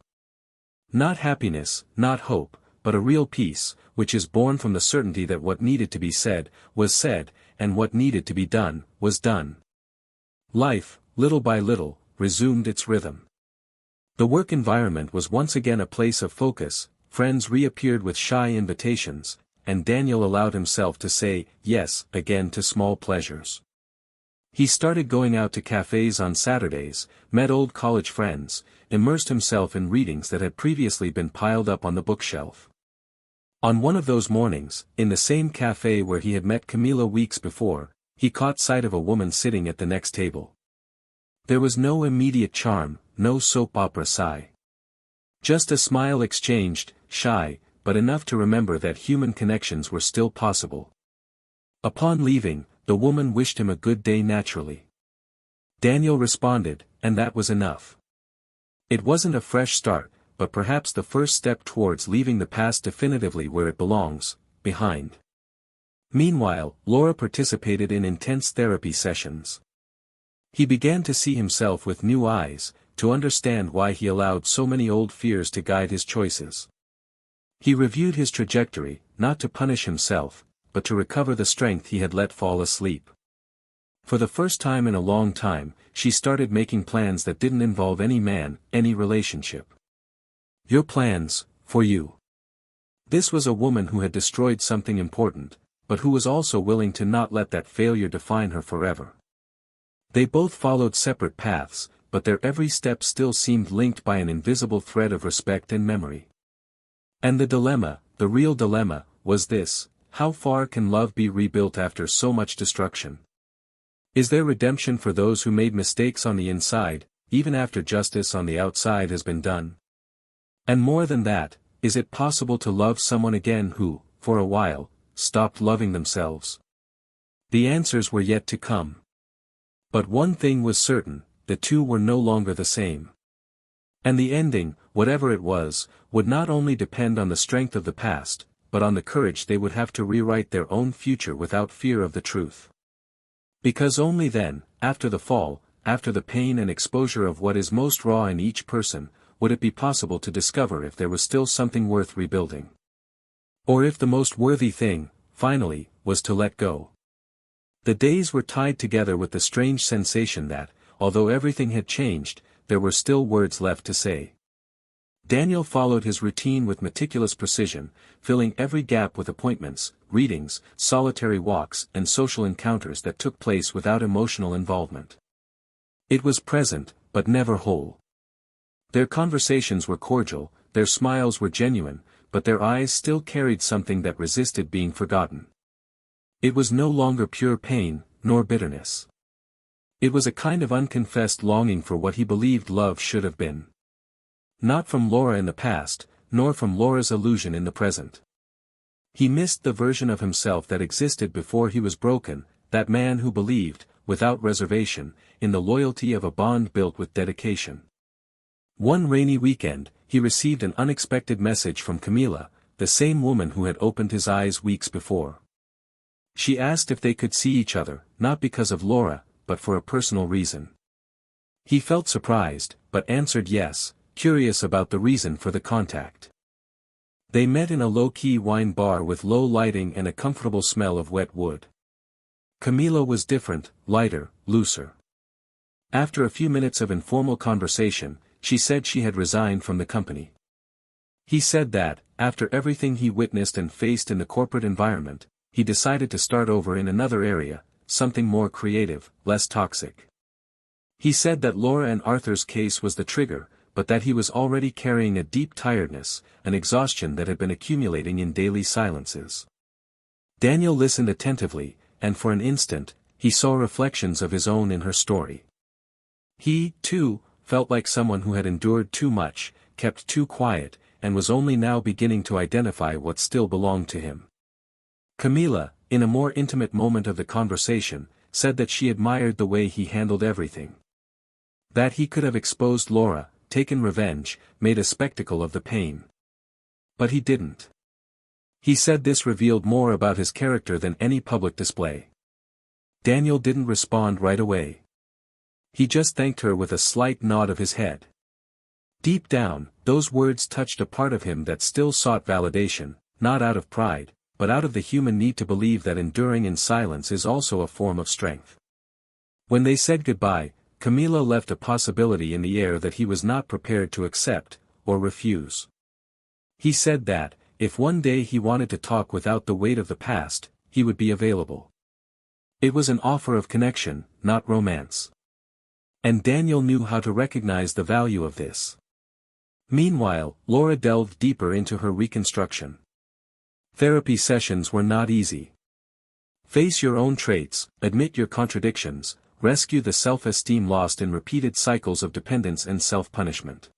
Not happiness, not hope, but a real peace, which is born from the certainty that what needed to be said, was said, and what needed to be done, was done. Life, little by little, resumed its rhythm. The work environment was once again a place of focus, friends reappeared with shy invitations, and Daniel allowed himself to say yes again to small pleasures. He started going out to cafes on Saturdays, met old college friends, immersed himself in readings that had previously been piled up on the bookshelf. On one of those mornings, in the same cafe where he had met Camilla weeks before, he caught sight of a woman sitting at the next table. There was no immediate charm, no soap opera sigh. Just a smile exchanged, shy, but enough to remember that human connections were still possible. Upon leaving, the woman wished him a good day naturally. Daniel responded, and that was enough. It wasn't a fresh start, but perhaps the first step towards leaving the past definitively where it belongs, behind. Meanwhile, Laura participated in intense therapy sessions. He began to see himself with new eyes, to understand why he allowed so many old fears to guide his choices. He reviewed his trajectory, not to punish himself, but to recover the strength he had let fall asleep. For the first time in a long time, she started making plans that didn't involve any man, any relationship. Your plans, for you. This was a woman who had destroyed something important, but who was also willing to not let that failure define her forever. They both followed separate paths, but their every step still seemed linked by an invisible thread of respect and memory. And the dilemma, the real dilemma, was this: how far can love be rebuilt after so much destruction? Is there redemption for those who made mistakes on the inside, even after justice on the outside has been done? And more than that, is it possible to love someone again who, for a while, stopped loving themselves? The answers were yet to come. But one thing was certain: the two were no longer the same. And the ending, whatever it was, would not only depend on the strength of the past, but on the courage they would have to rewrite their own future without fear of the truth. Because only then, after the fall, after the pain and exposure of what is most raw in each person, would it be possible to discover if there was still something worth rebuilding. Or if the most worthy thing, finally, was to let go. The days were tied together with the strange sensation that, although everything had changed, there were still words left to say. Daniel followed his routine with meticulous precision, filling every gap with appointments, readings, solitary walks, and social encounters that took place without emotional involvement. It was present, but never whole. Their conversations were cordial, their smiles were genuine, but their eyes still carried something that resisted being forgotten. It was no longer pure pain, nor bitterness. It was a kind of unconfessed longing for what he believed love should have been. Not from Laura in the past, nor from Laura's illusion in the present. He missed the version of himself that existed before he was broken, that man who believed, without reservation, in the loyalty of a bond built with dedication. One rainy weekend, he received an unexpected message from Camila, the same woman who had opened his eyes weeks before. She asked if they could see each other, not because of Laura, but for a personal reason. He felt surprised, but answered yes, curious about the reason for the contact. They met in a low-key wine bar with low lighting and a comfortable smell of wet wood. Camila was different, lighter, looser. After a few minutes of informal conversation, she said she had resigned from the company. He said that, after everything he witnessed and faced in the corporate environment, he decided to start over in another area, something more creative, less toxic. He said that Laura and Arthur's case was the trigger, but that he was already carrying a deep tiredness, an exhaustion that had been accumulating in daily silences. Daniel listened attentively, and for an instant, he saw reflections of his own in her story. He, too, felt like someone who had endured too much, kept too quiet, and was only now beginning to identify what still belonged to him. Camila, in a more intimate moment of the conversation, said that she admired the way he handled everything. That he could have exposed Laura, taken revenge, made a spectacle of the pain. But he didn't. He said this revealed more about his character than any public display. Daniel didn't respond right away. He just thanked her with a slight nod of his head. Deep down, those words touched a part of him that still sought validation, not out of pride, but out of the human need to believe that enduring in silence is also a form of strength. When they said goodbye, Camila left a possibility in the air that he was not prepared to accept, or refuse. He said that, if one day he wanted to talk without the weight of the past, he would be available. It was an offer of connection, not romance. And Daniel knew how to recognize the value of this. Meanwhile, Laura delved deeper into her reconstruction. Therapy sessions were not easy. Face your own traits, admit your contradictions, rescue the self-esteem lost in repeated cycles of dependence and self-punishment.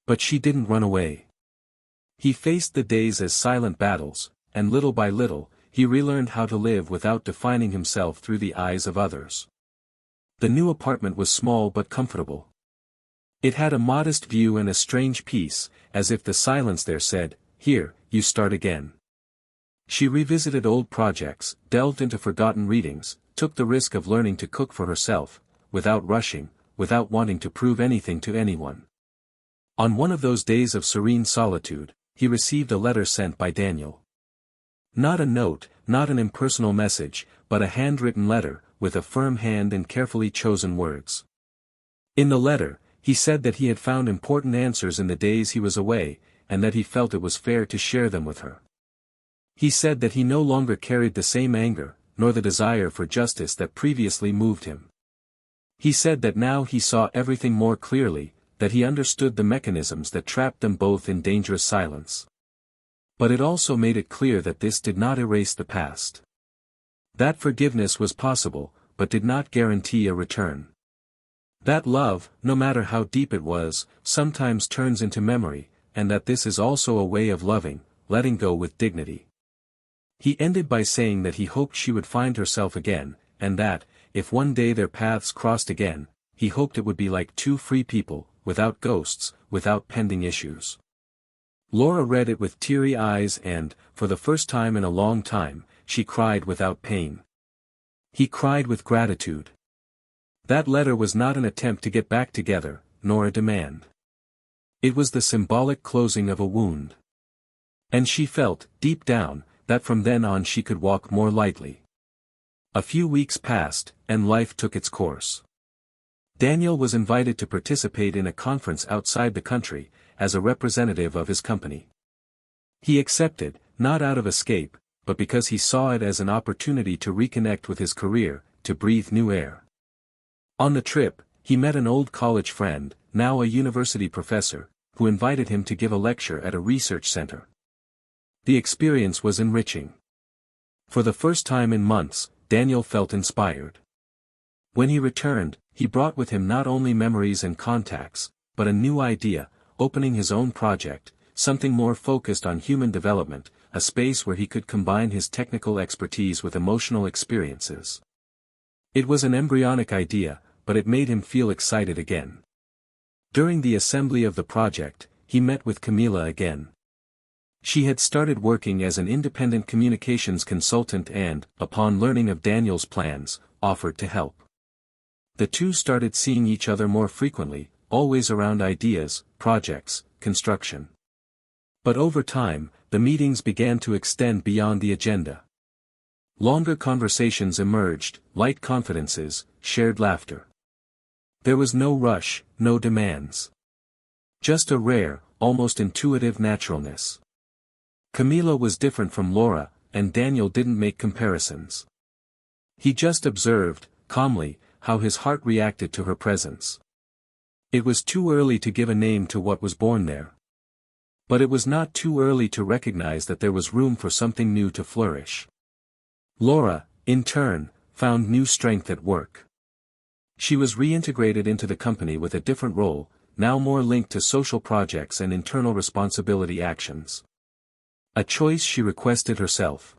But she didn't run away. He faced the days as silent battles, and little by little, he relearned how to live without defining himself through the eyes of others. The new apartment was small but comfortable. It had a modest view and a strange peace, as if the silence there said, "Here, you start again." She revisited old projects, delved into forgotten readings, took the risk of learning to cook for herself, without rushing, without wanting to prove anything to anyone. On one of those days of serene solitude, he received a letter sent by Daniel. Not a note, not an impersonal message, but a handwritten letter, with a firm hand and carefully chosen words. In the letter, he said that he had found important answers in the days he was away, and that he felt it was fair to share them with her. He said that he no longer carried the same anger, nor the desire for justice that previously moved him. He said that now he saw everything more clearly, that he understood the mechanisms that trapped them both in dangerous silence. But it also made it clear that this did not erase the past. That forgiveness was possible, but did not guarantee a return. That love, no matter how deep it was, sometimes turns into memory, and that this is also a way of loving, letting go with dignity. He ended by saying that he hoped she would find herself again, and that, if one day their paths crossed again, he hoped it would be like two free people, without ghosts, without pending issues. Laura read it with teary eyes and, for the first time in a long time, she cried without pain. He cried with gratitude. That letter was not an attempt to get back together, nor a demand. It was the symbolic closing of a wound. And she felt, deep down, that from then on she could walk more lightly. A few weeks passed, and life took its course. Daniel was invited to participate in a conference outside the country, as a representative of his company. He accepted, not out of escape, but because he saw it as an opportunity to reconnect with his career, to breathe new air. On the trip, he met an old college friend, now a university professor, who invited him to give a lecture at a research center. The experience was enriching. For the first time in months, Daniel felt inspired. When he returned, he brought with him not only memories and contacts, but a new idea, opening his own project, something more focused on human development, a space where he could combine his technical expertise with emotional experiences. It was an embryonic idea, but it made him feel excited again. During the assembly of the project, he met with Camila again. She had started working as an independent communications consultant and, upon learning of Daniel's plans, offered to help. The two started seeing each other more frequently, always around ideas, projects, construction. But over time, the meetings began to extend beyond the agenda. Longer conversations emerged, light confidences, shared laughter. There was no rush, no demands. Just a rare, almost intuitive naturalness. Camila was different from Laura, and Daniel didn't make comparisons. He just observed, calmly, how his heart reacted to her presence. It was too early to give a name to what was born there. But it was not too early to recognize that there was room for something new to flourish. Laura, in turn, found new strength at work. She was reintegrated into the company with a different role, now more linked to social projects and internal responsibility actions. A choice she requested herself.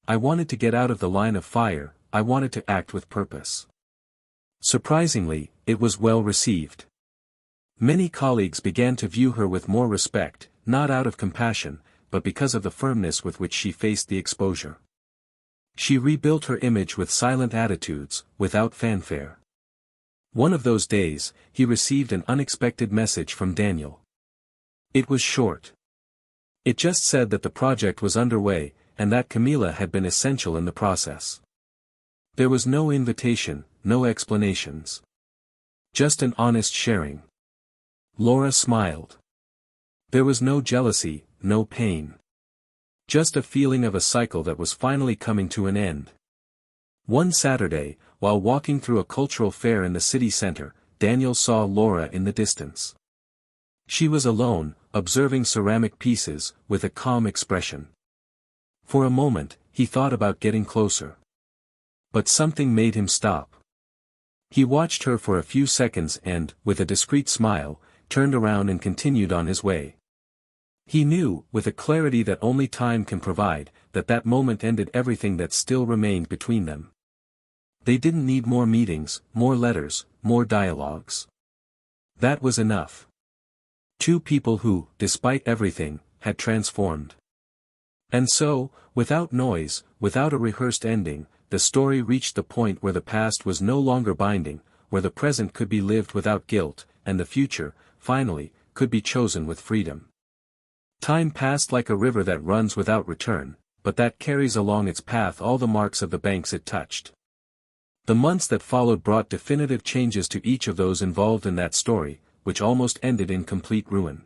"I wanted to get out of the line of fire, I wanted to act with purpose." Surprisingly, it was well received. Many colleagues began to view her with more respect, not out of compassion, but because of the firmness with which she faced the exposure. She rebuilt her image with silent attitudes, without fanfare. One of those days, he received an unexpected message from Daniel. It was short. It just said that the project was underway, and that Camila had been essential in the process. There was no invitation, no explanations. Just an honest sharing. Laura smiled. There was no jealousy, no pain. Just a feeling of a cycle that was finally coming to an end. One Saturday, while walking through a cultural fair in the city center, Daniel saw Laura in the distance. She was alone, observing ceramic pieces, with a calm expression. For a moment, he thought about getting closer. But something made him stop. He watched her for a few seconds and, with a discreet smile, turned around and continued on his way. He knew, with a clarity that only time can provide, that that moment ended everything that still remained between them. They didn't need more meetings, more letters, more dialogues. That was enough. Two people who, despite everything, had transformed. And so, without noise, without a rehearsed ending, the story reached the point where the past was no longer binding, where the present could be lived without guilt, and the future, finally, could be chosen with freedom. Time passed like a river that runs without return, but that carries along its path all the marks of the banks it touched. The months that followed brought definitive changes to each of those involved in that story, which almost ended in complete ruin.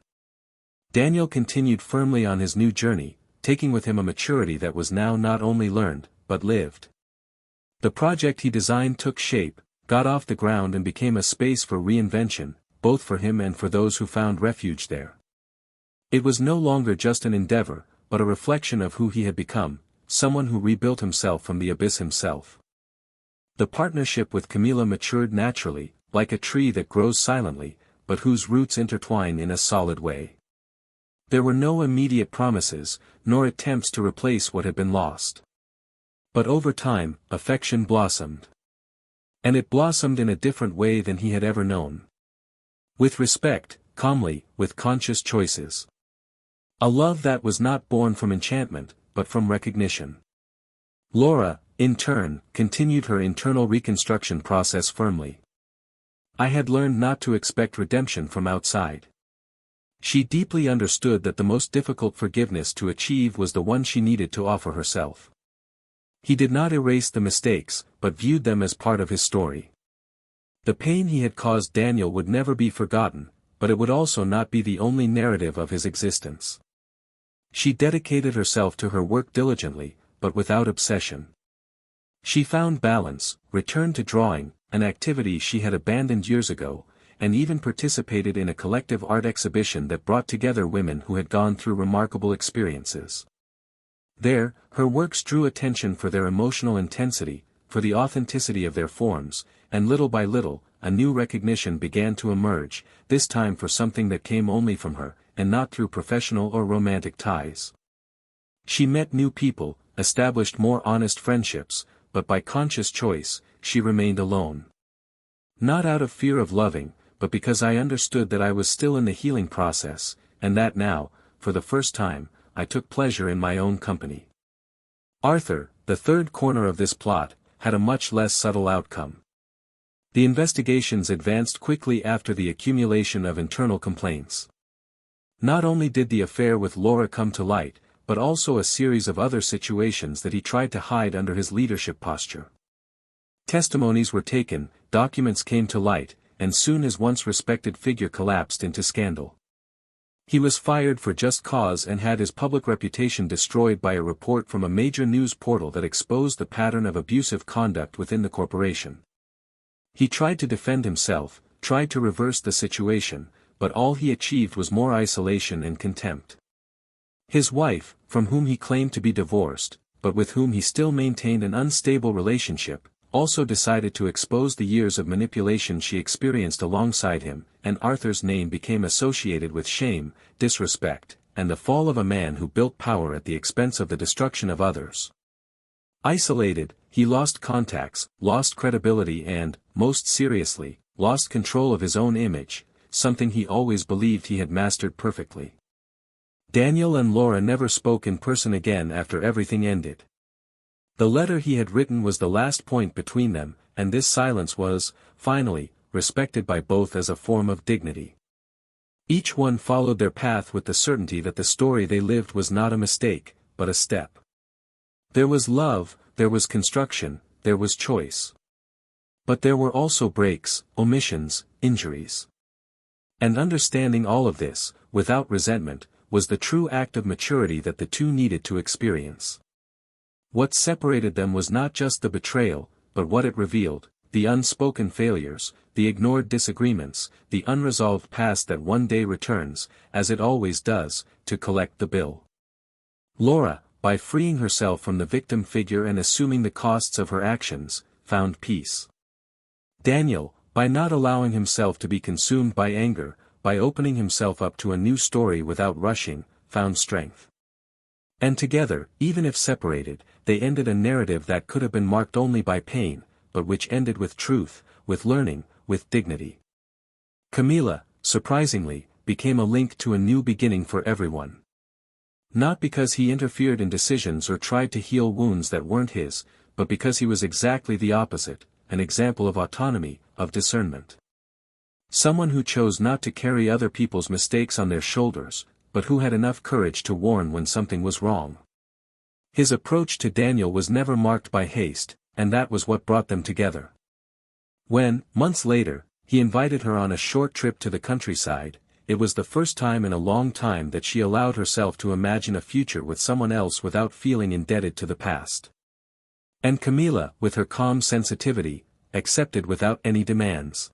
Daniel continued firmly on his new journey, taking with him a maturity that was now not only learned, but lived. The project he designed took shape, got off the ground and became a space for reinvention, both for him and for those who found refuge there. It was no longer just an endeavor, but a reflection of who he had become, someone who rebuilt himself from the abyss himself. The partnership with Camila matured naturally, like a tree that grows silently, but whose roots intertwine in a solid way. There were no immediate promises, nor attempts to replace what had been lost. But over time, affection blossomed. And it blossomed in a different way than he had ever known. With respect, calmly, with conscious choices. A love that was not born from enchantment, but from recognition. Laura, in turn, continued her internal reconstruction process firmly. I had learned not to expect redemption from outside. She deeply understood that the most difficult forgiveness to achieve was the one she needed to offer herself. He did not erase the mistakes, but viewed them as part of his story. The pain he had caused Daniel would never be forgotten, but it would also not be the only narrative of his existence. She dedicated herself to her work diligently, but without obsession. She found balance, returned to drawing, an activity she had abandoned years ago, and even participated in a collective art exhibition that brought together women who had gone through remarkable experiences. There, her works drew attention for their emotional intensity, for the authenticity of their forms, and little by little, a new recognition began to emerge, this time for something that came only from her, and not through professional or romantic ties. She met new people, established more honest friendships, but by conscious choice, she remained alone. Not out of fear of loving, but because I understood that I was still in the healing process, and that now, for the first time, I took pleasure in my own company. Arthur, the third corner of this plot, had a much less subtle outcome. The investigations advanced quickly after the accumulation of internal complaints. Not only did the affair with Laura come to light, but also a series of other situations that he tried to hide under his leadership posture. Testimonies were taken, documents came to light, and soon his once respected figure collapsed into scandal. He was fired for just cause and had his public reputation destroyed by a report from a major news portal that exposed the pattern of abusive conduct within the corporation. He tried to defend himself, tried to reverse the situation, but all he achieved was more isolation and contempt. His wife, from whom he claimed to be divorced, but with whom he still maintained an unstable relationship, also decided to expose the years of manipulation she experienced alongside him, and Arthur's name became associated with shame, disrespect, and the fall of a man who built power at the expense of the destruction of others. Isolated, he lost contacts, lost credibility and, most seriously, lost control of his own image, something he always believed he had mastered perfectly. Daniel and Laura never spoke in person again after everything ended. The letter he had written was the last point between them, and this silence was, finally, respected by both as a form of dignity. Each one followed their path with the certainty that the story they lived was not a mistake, but a step. There was love, there was construction, there was choice. But there were also breaks, omissions, injuries. And understanding all of this, without resentment, was the true act of maturity that the two needed to experience. What separated them was not just the betrayal, but what it revealed, the unspoken failures, the ignored disagreements, the unresolved past that one day returns, as it always does, to collect the bill. Laura, by freeing herself from the victim figure and assuming the costs of her actions, found peace. Daniel, by not allowing himself to be consumed by anger, by opening himself up to a new story without rushing, found strength. And together, even if separated, they ended a narrative that could have been marked only by pain, but which ended with truth, with learning, with dignity. Camila, surprisingly, became a link to a new beginning for everyone. Not because he interfered in decisions or tried to heal wounds that weren't his, but because he was exactly the opposite, an example of autonomy, of discernment. Someone who chose not to carry other people's mistakes on their shoulders, but who had enough courage to warn when something was wrong. His approach to Daniel was never marked by haste, and that was what brought them together. When, months later, he invited her on a short trip to the countryside, it was the first time in a long time that she allowed herself to imagine a future with someone else without feeling indebted to the past. And Camila, with her calm sensitivity, accepted without any demands.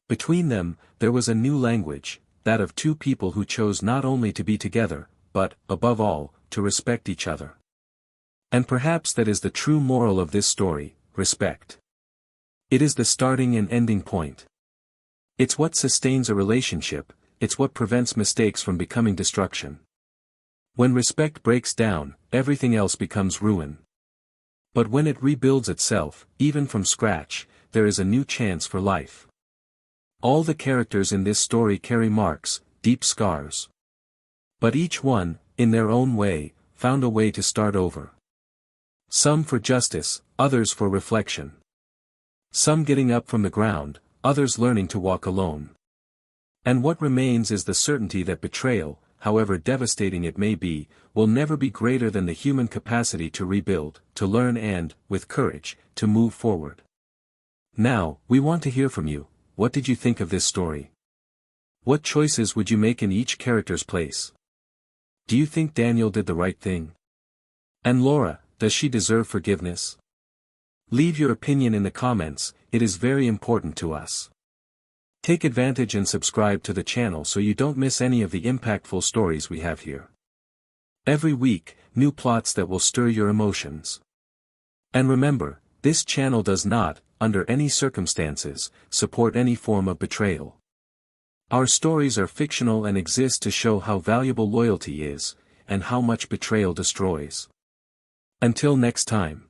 Between them, there was a new language, that of two people who chose not only to be together, but, above all, to respect each other. And perhaps that is the true moral of this story, respect. It is the starting and ending point. It's what sustains a relationship, it's what prevents mistakes from becoming destruction. When respect breaks down, everything else becomes ruin. But when it rebuilds itself, even from scratch, there is a new chance for life. All the characters in this story carry marks, deep scars. But each one, in their own way, found a way to start over. Some for justice, others for reflection. Some getting up from the ground, others learning to walk alone. And what remains is the certainty that betrayal, however devastating it may be, will never be greater than the human capacity to rebuild, to learn and, with courage, to move forward. Now, we want to hear from you. What did you think of this story? What choices would you make in each character's place? Do you think Daniel did the right thing? And Laura, does she deserve forgiveness? Leave your opinion in the comments, it is very important to us. Take advantage and subscribe to the channel so you don't miss any of the impactful stories we have here. Every week, new plots that will stir your emotions. And remember, this channel does not, under any circumstances, support any form of betrayal. Our stories are fictional and exist to show how valuable loyalty is, and how much betrayal destroys. Until next time.